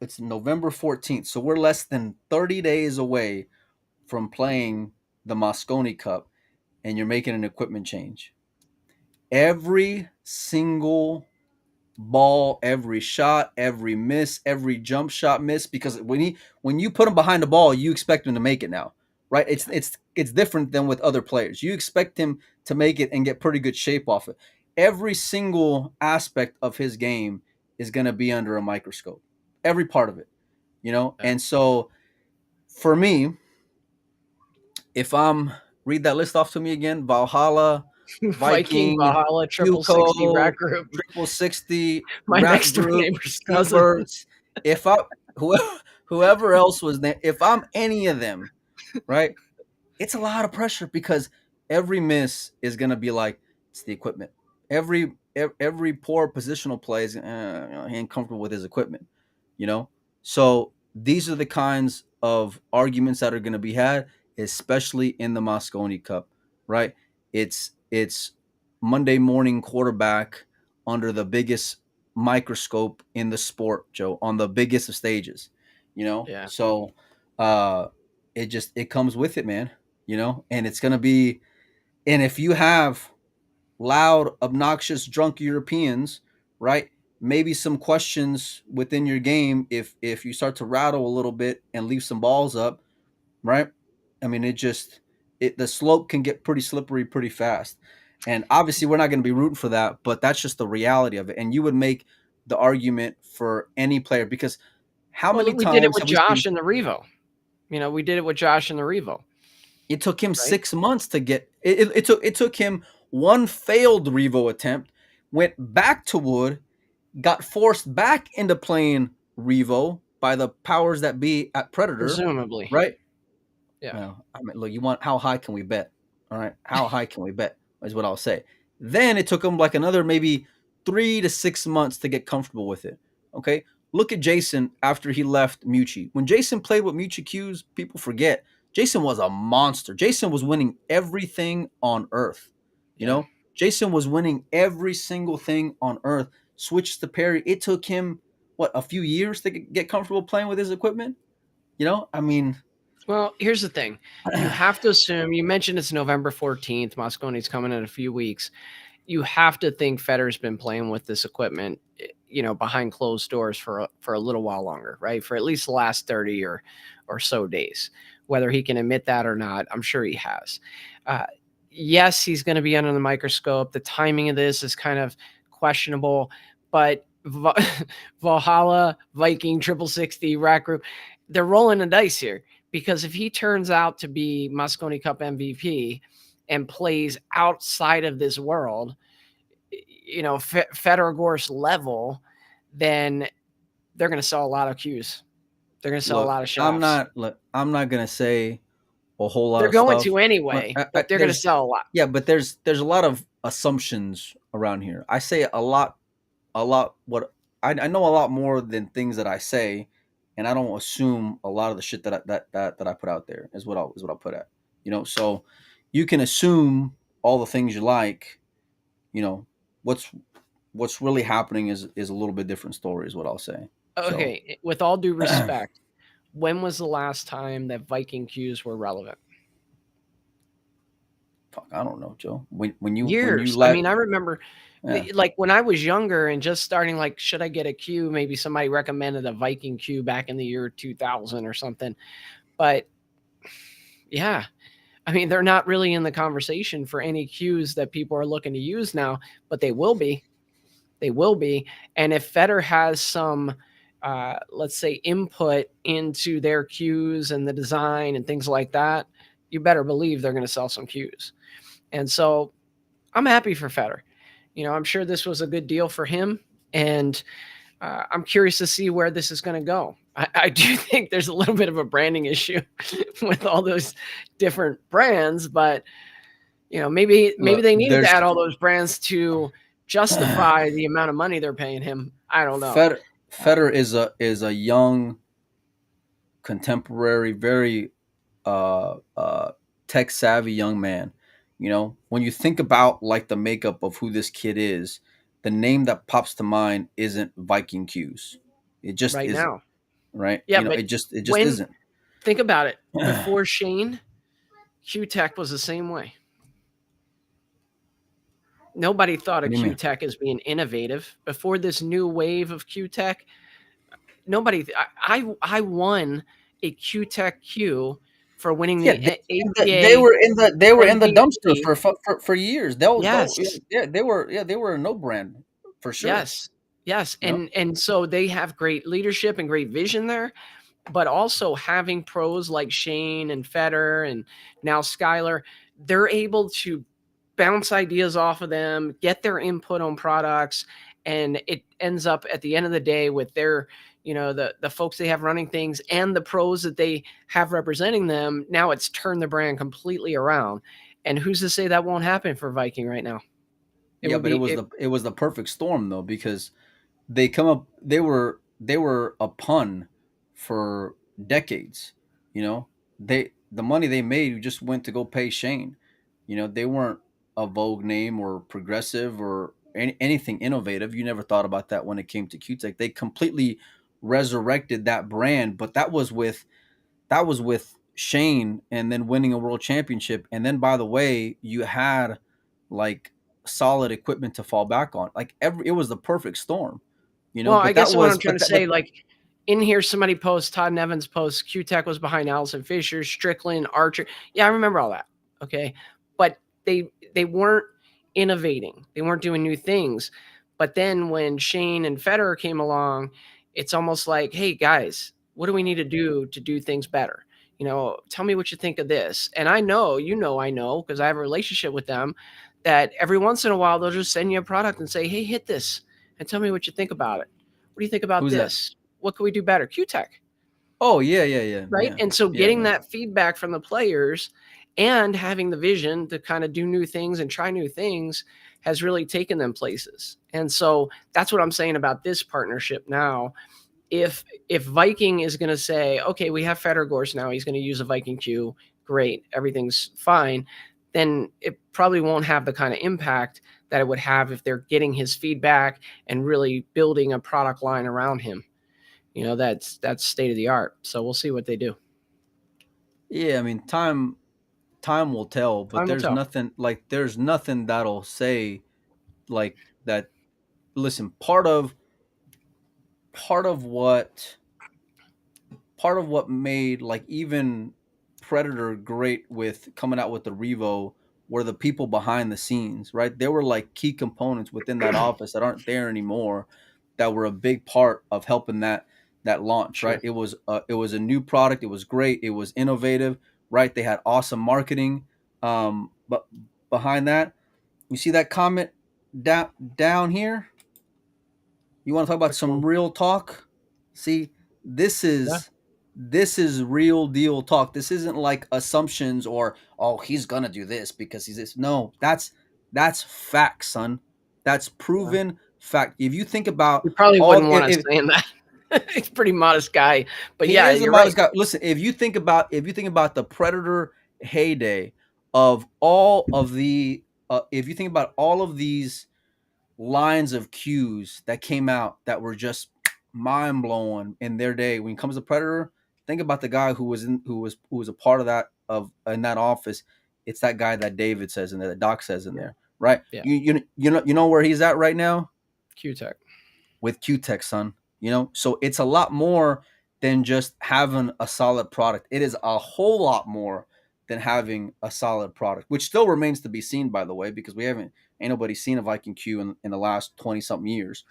it's November 14th. So we're less than 30 days away from playing the Mosconi Cup, and you're making an equipment change. Every single ball, every shot, every miss, every jump shot miss, because when you put him behind the ball, you expect him to make it now, right? It's different than with other players. You expect him to make it and get pretty good shape off it. Every single aspect of his game is going to be under a microscope. Every part of it, And so for me, if read that list off to me again, Valhalla, Viking, Valhalla, triple 60 rack group, triple 60, my next door neighbor's cousin. If whoever else was there, if I'm any of them, right, it's a lot of pressure, because every miss is going to be like, it's the equipment. Every poor positional play is he ain't comfortable with his equipment, So these are the kinds of arguments that are going to be had, especially in the Mosconi Cup, right? It's Monday morning quarterback under the biggest microscope in the sport, Joe, on the biggest of stages, Yeah. So it comes with it, man, and it's going to be, and if you have loud, obnoxious, drunk Europeans, right, maybe some questions within your game, if you start to rattle a little bit and leave some balls up, right? I mean, the slope can get pretty slippery pretty fast. And obviously we're not going to be rooting for that, but that's just the reality of it. And you would make the argument for any player, because how many times we did it with Josh in the Revo? We did it with Josh in the Revo. It took him 6 months to get it took him one failed Revo attempt, went back to wood, got forced back into playing Revo by the powers that be at Predator. Presumably. Right? Yeah. Well, I mean, look, how high can we bet? All right. How high can we bet is what I'll say. Then it took him like another maybe 3 to 6 months to get comfortable with it. Okay. Look at Jason after he left Mucci. When Jason played with Mucci cues, people forget. Jason was a monster. Jason was winning everything on earth. Jason was winning every single thing on earth. Switched to Perry. It took him, a few years to get comfortable playing with his equipment? I mean... Well, here's the thing. You have to assume, you mentioned it's November 14th. Mosconi's coming in a few weeks. You have to think Federer's been playing with this equipment, behind closed doors for a little while longer, right? For at least the last 30 or so days. Whether he can admit that or not, I'm sure he has. Yes, he's going to be under the microscope. The timing of this is kind of questionable, but Valhalla, Viking, triple 60, rack group, they're rolling the dice here. Because if he turns out to be Mosconi Cup MVP and plays outside of this world, Federer's level, then they're going to sell a lot of cues. They're going to sell a lot of shots. I'm not going to say a whole lot They're of going stuff. to anyway, but they're going to sell a lot. Yeah, but there's a lot of assumptions around here. I say a lot. What I know a lot more than things that I say, and I don't assume a lot of the shit that I put out there is what I'll put at. So you can assume all the things you like. What's really happening is a little bit different story, is what I'll say. Okay, so, with all due respect, when was the last time that Viking cues were relevant? Fuck, I don't know, Joe. When you I mean, I remember, like when I was younger and just starting, like, should I get a cue? Maybe somebody recommended a Viking cue back in the year 2000 or something. But yeah, I mean, they're not really in the conversation for any cues that people are looking to use now, but they will be. They will be. And if Federer has some, let's say, input into their cues and the design and things like that, you better believe they're going to sell some cues. And so I'm happy for Federer. I'm sure this was a good deal for him. And I'm curious to see where this is going to go. I do think there's a little bit of a branding issue with all those different brands, but maybe they needed to add all those brands to justify the amount of money they're paying him. I don't know. Federer is a young, contemporary, very tech savvy young man. When you think about like the makeup of who this kid is, the name that pops to mind isn't Viking cues. It just right isn't. Now. Right? Yeah, but it just isn't. Think about it. Before Shane, Q-Tech was the same way. Nobody thought of Q-Tech as being innovative. Before this new wave of Q-Tech, nobody. I won a Q-Tech Q for winning the APA. They were in the dumpster for years. They were a no brand for sure. Yes, and so they have great leadership and great vision there, but also having pros like Shane and Federer and now Skyler, they're able to bounce ideas off of them, get their input on products, and it ends up at the end of the day with their, the folks they have running things and the pros that they have representing them. Now it's turned the brand completely around. And who's to say that won't happen for Viking right now? It was the perfect storm though, because they were a pun for decades. The money they made just went to go pay Shane. They weren't a Vogue name or progressive or anything innovative. You never thought about that when it came to Q-Tech. They completely resurrected that brand, but that was with Shane and then winning a world championship. And then, by the way, you had like solid equipment to fall back on. Like it was the perfect storm. Well, I guess what I'm trying to say, like in here, somebody posts, Todd Nevins posts, Q-Tech was behind Allison Fisher, Strickland, Archer. Yeah, I remember all that. Okay. But they weren't innovating. They weren't doing new things. But then when Shane and Federer came along, it's almost like, hey, guys, what do we need to do things better? Tell me what you think of this. And I know, I know, because I have a relationship with them, that every once in a while, they'll just send you a product and say, hey, hit this and tell me what you think about it. What do you think about this? What can we do better? Q-Tech. Oh, yeah. Right. Yeah. And so getting that feedback from the players and having the vision to kind of do new things and try new things has really taken them places. And so that's what I'm saying about this partnership now. If Viking is going to say, okay, we have Federer now, he's going to use a Viking Q, great, everything's fine, then it probably won't have the kind of impact that it would have if they're getting his feedback and really building a product line around him. That's state of the art. So we'll see what they do. Yeah, I mean, time will tell, but there's nothing that'll say like that. Listen, part of what made like even Predator great with coming out with the Revo were the people behind the scenes, right? They were like key components within that office that aren't there anymore, that were a big part of helping that launch, Sure. right? It was a new product. It was great. It was innovative, right? They had awesome marketing. But behind that, you see that comment down here? You want to talk about some real talk? See, this is this is real deal talk. This isn't like assumptions or, oh, he's gonna do this because he's this. No, that's fact, son. That's proven fact. If you think about You probably wouldn't want us if saying that. He's a pretty modest guy, but he yeah, is a you're modest right. guy. Listen, if you think about the Predator heyday of all of the, if you think about all of these lines of cues that came out that were just mind blowing in their day, when it comes to Predator, think about the guy who was a part of that in that office. It's that guy that David says in there, that Doc says in there, right? Yeah. You know where he's at right now? Q-Tech. With Q-Tech, son. So it's a lot more than just having a solid product. It is a whole lot more than having a solid product, which still remains to be seen, by the way, because ain't nobody seen a Viking Q in the last 20 something years,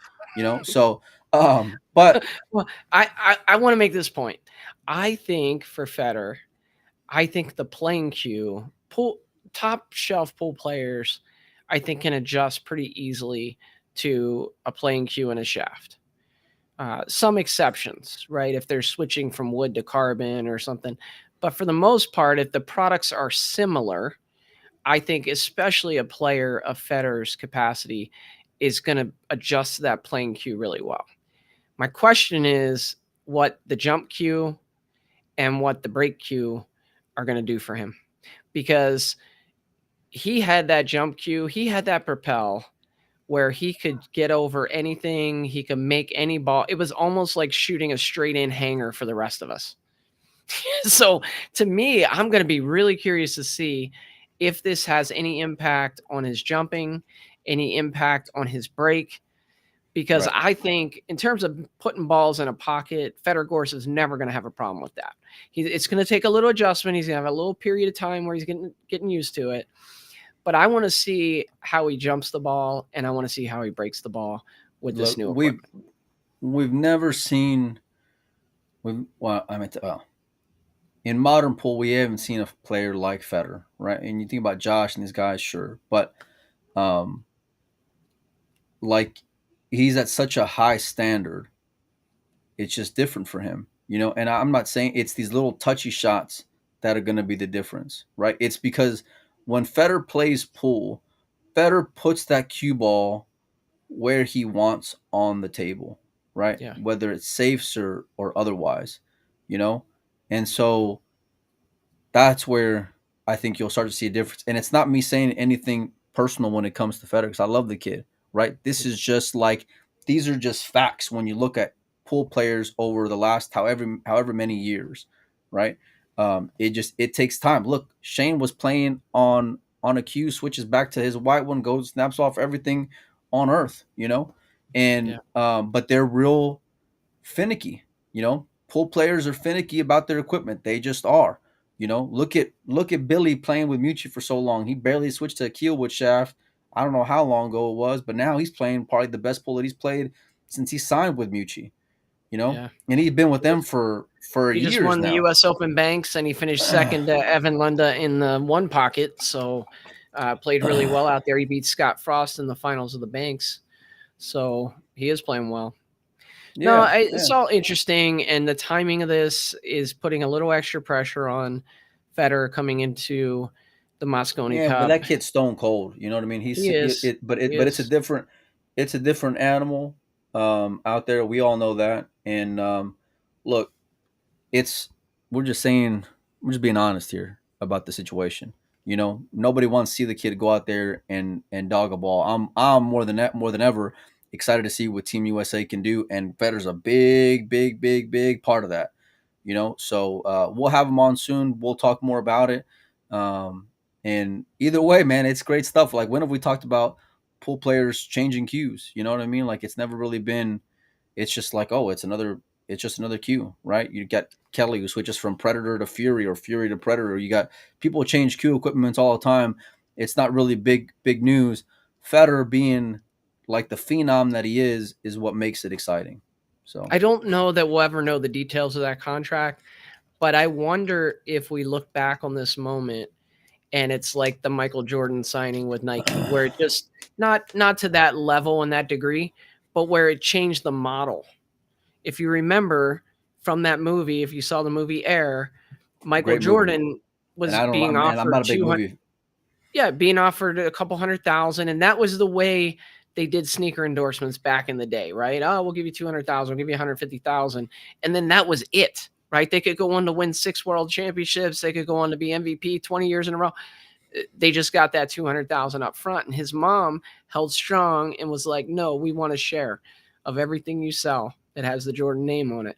So, but well, I want to make this point. I think for Federer, I think the playing Q top shelf pool players, I think can adjust pretty easily to a playing Q and a shaft. Some exceptions, right? If they're switching from wood to carbon or something. But for the most part, if the products are similar, I think especially a player of Federer's capacity is going to adjust to that playing cue really well. My question is what the jump cue and what the break cue are going to do for him. Because he had that jump cue, he had that propel, where he could get over anything, he could make any ball. It was almost like shooting a straight in hanger for the rest of us. So to me, I'm going to be really curious to see if this has any impact on his jumping, any impact on his break, because right. I think in terms of putting balls in a pocket, Federer Gorse is never going to have a problem with that. It's going to take a little adjustment. He's going to have a little period of time where he's getting used to it. But I want to see how he jumps the ball, and I want to see how he breaks the ball with this new equipment. We've never seen. In modern pool, we haven't seen a player like Federer, right? And you think about Josh and these guys, sure, but like he's at such a high standard, it's just different for him, And I'm not saying it's these little touchy shots that are going to be the difference, right? It's because when Federer plays pool, Federer puts that cue ball where he wants on the table, right? Yeah. Whether it's safes or otherwise, And so that's where I think you'll start to see a difference. And it's not me saying anything personal when it comes to Federer, because I love the kid, right? This is just like, these are just facts when you look at pool players over the last however many years, right? It takes time. Look, Shane was playing on a cue, switches back to his white one, goes, snaps off everything on earth, And but they're real finicky, Pool players are finicky about their equipment. They just are. Look at Billy playing with Mucci for so long. He barely switched to a keelwood shaft. I don't know how long ago it was, but now he's playing probably the best pool that he's played since he signed with Mucci. And he's been with them for years now. He just won the U.S. Open Banks, and he finished second to Evan Lunda in the one pocket. So played really well out there. He beat Scott Frost in the finals of the Banks. So he is playing well. It's all interesting, and the timing of this is putting a little extra pressure on Federer coming into the Mosconi Cup. But that kid's stone cold. You know what I mean? But it's a different animal out there. We all know that. And look, we're just being honest here about the situation. Nobody wants to see the kid go out there and dog a ball. I'm more than ever excited to see what Team USA can do, and Federer's a big part of that. So we'll have him on soon. We'll talk more about it. And either way, man, it's great stuff. Like, when have we talked about pool players changing cues? You know what I mean? Like, it's never really been. It's just like, oh, it's just another cue, right? You got Kelly who switches from Predator to Fury or Fury to Predator. You got people change cue equipments all the time. It's not really big news. Federer being like the phenom that he is what makes it exciting. So I don't know that we'll ever know the details of that contract, but I wonder if we look back on this moment and it's like the Michael Jordan signing with Nike, where it just not to that level and that degree, but where it changed the model. If you remember, from that movie, if you saw the movie Air, Michael Jordan was being offered I'm not a big movie. Yeah, being offered a couple $100,000, and that was the way they did sneaker endorsements back in the day, right? Oh, we'll give you $200,000, we'll give you $150,000, and then that was it, right? They could go on to win 6 world championships, they could go on to be MVP 20 years in a row. They just got that $200,000 up front, and his mom held strong and was like, "No, we want a share of everything you sell that has the Jordan name on it,"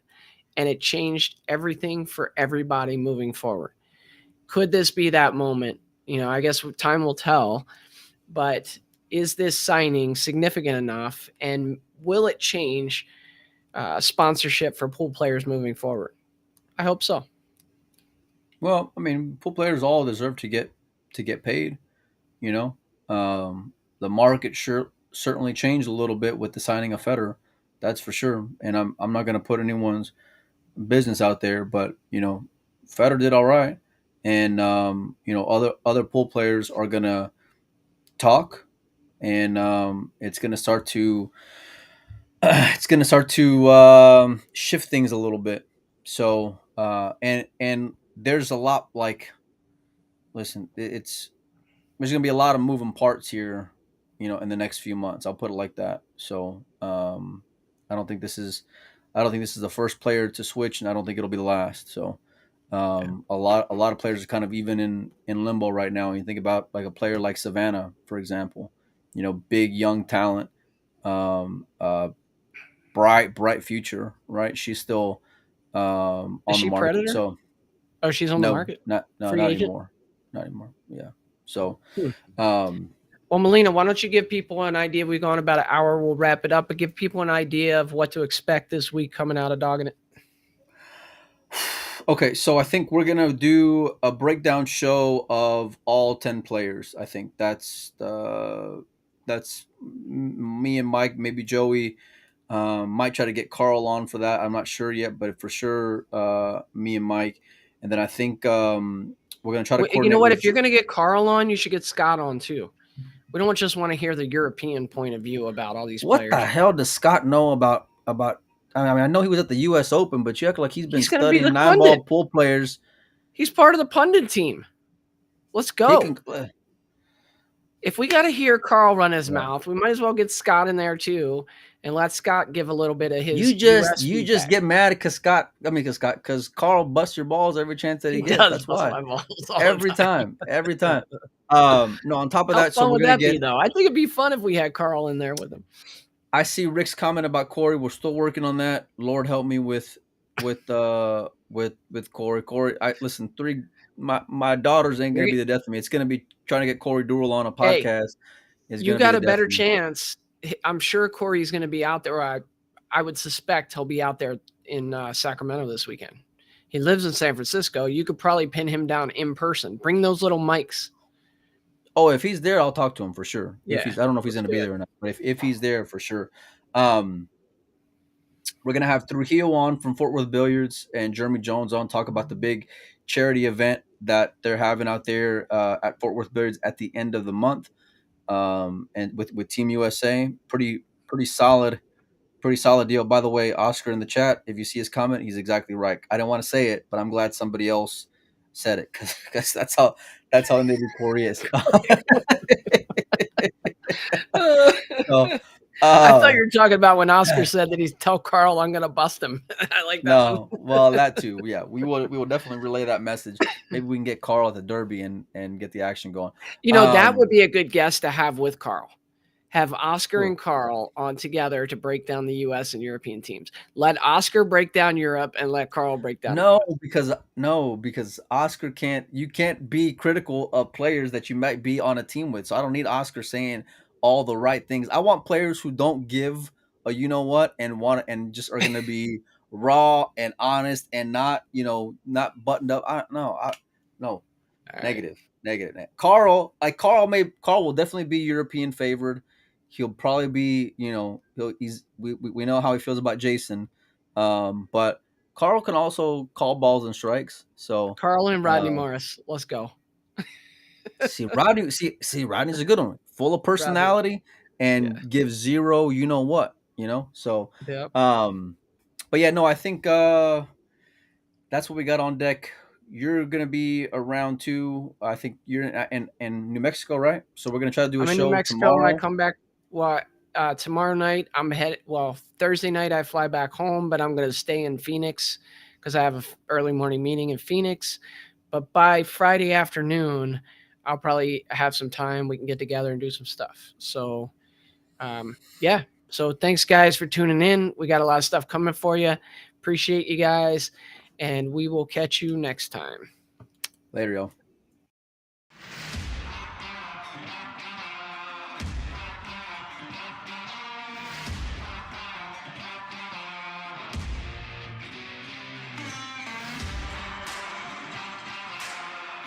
and it changed everything for everybody moving forward. Could this be that moment? I guess time will tell, but is this signing significant enough, and will it change sponsorship for pool players moving forward? I hope so. Well, I mean, pool players all deserve to get paid. The market certainly changed a little bit with the signing of Federer. That's for sure. And I'm not going to put anyone's business out there, but Federer did all right, and other pool players are going to talk, and it's going to start to shift things a little bit. So and there's a lot, like, listen, there's going to be a lot of moving parts here, in the next few months. I'll put it like that. So I don't think this is the first player to switch, and I don't think it'll be the last. So a lot of players are kind of even in limbo right now. When you think about like a player like Savannah, for example, big young talent, bright future, right? She's still on the market. Predator? So she's on the market. Not anymore. Not anymore. Yeah. So well, Melina, why don't you give people an idea? We've gone about an hour. We'll wrap it up, but give people an idea of what to expect this week coming out of Dogging It. Okay, so I think we're gonna do a breakdown show of all 10 players. I think that's me and Mike, maybe Joey. Might try to get Carl on for that. I'm not sure yet, but for sure, me and Mike. And then I think we're gonna try to coordinate. You know what? If you're gonna get Carl on, you should get Scott on too. We don't just want to hear the European point of view about all these players. What the hell does Scott know about? I mean, I know he was at the U.S. Open, but you act like he's been studying 9-ball pool players. He's part of the pundit team. Let's go. If we got to hear Carl run his mouth, we might as well get Scott in there too, and let Scott give a little bit of his. You just get mad because Carl busts your balls every chance that he gets. That's why. Every time. No, on top of that, so we're gonna get. Though I think it'd be fun if we had Carl in there with him. I see Rick's comment about Corey. We're still working on that. Lord help me with Corey. Corey, listen. My daughters ain't gonna be the death of me. It's gonna be trying to get Corey Durrell on a podcast. You got a better chance. I'm sure Corey's gonna be out there. I would suspect he'll be out there in Sacramento this weekend. He lives in San Francisco. You could probably pin him down in person. Bring those little mics. Oh, if he's there, I'll talk to him for sure. Yeah. I don't know if he's going to be there or not, but if he's there, for sure. We're going to have Trujillo on from Fort Worth Billiards and Jeremy Jones on, talk about the big charity event that they're having out there at Fort Worth Billiards at the end of the month, and with Team USA. Pretty solid deal. By the way, Oscar in the chat, if you see his comment, he's exactly right. I don't want to say it, but I'm glad somebody else said it, because that's how Navy Corey is. So, I thought you were talking about when Oscar said that he's tell Carl I'm gonna bust him. I like that. No, well, that too. Yeah, we will definitely relay that message. Maybe we can get Carl at the Derby and get the action going. That would be a good guest to have with Carl. Have Oscar and Carl on together to break down the U.S. and European teams. Let Oscar break down Europe and let Carl break down. No, because Oscar can't. You can't be critical of players that you might be on a team with. So I don't need Oscar saying all the right things. I want players who don't give a and just are going to be raw and honest and not buttoned up. No. Negative. Carl will definitely be European favored. He'll probably be, we know how he feels about Jason, but Carl can also call balls and strikes. So Carl and Rodney Morris, let's go. Rodney's a good one, full of personality and gives zero. So, yep. But yeah, no, I think that's what we got on deck. You're gonna be around too. I think you're in New Mexico, right? So we're gonna try to do a I'm in show New Mexico. tomorrow. I come back. Well, tomorrow night I'm headed. Well, Thursday night I fly back home, but I'm gonna stay in Phoenix because I have an early morning meeting in Phoenix. But by Friday afternoon, I'll probably have some time. We can get together and do some stuff. So, yeah. So thanks, guys, for tuning in. We got a lot of stuff coming for you. Appreciate you guys, and we will catch you next time. Later, y'all.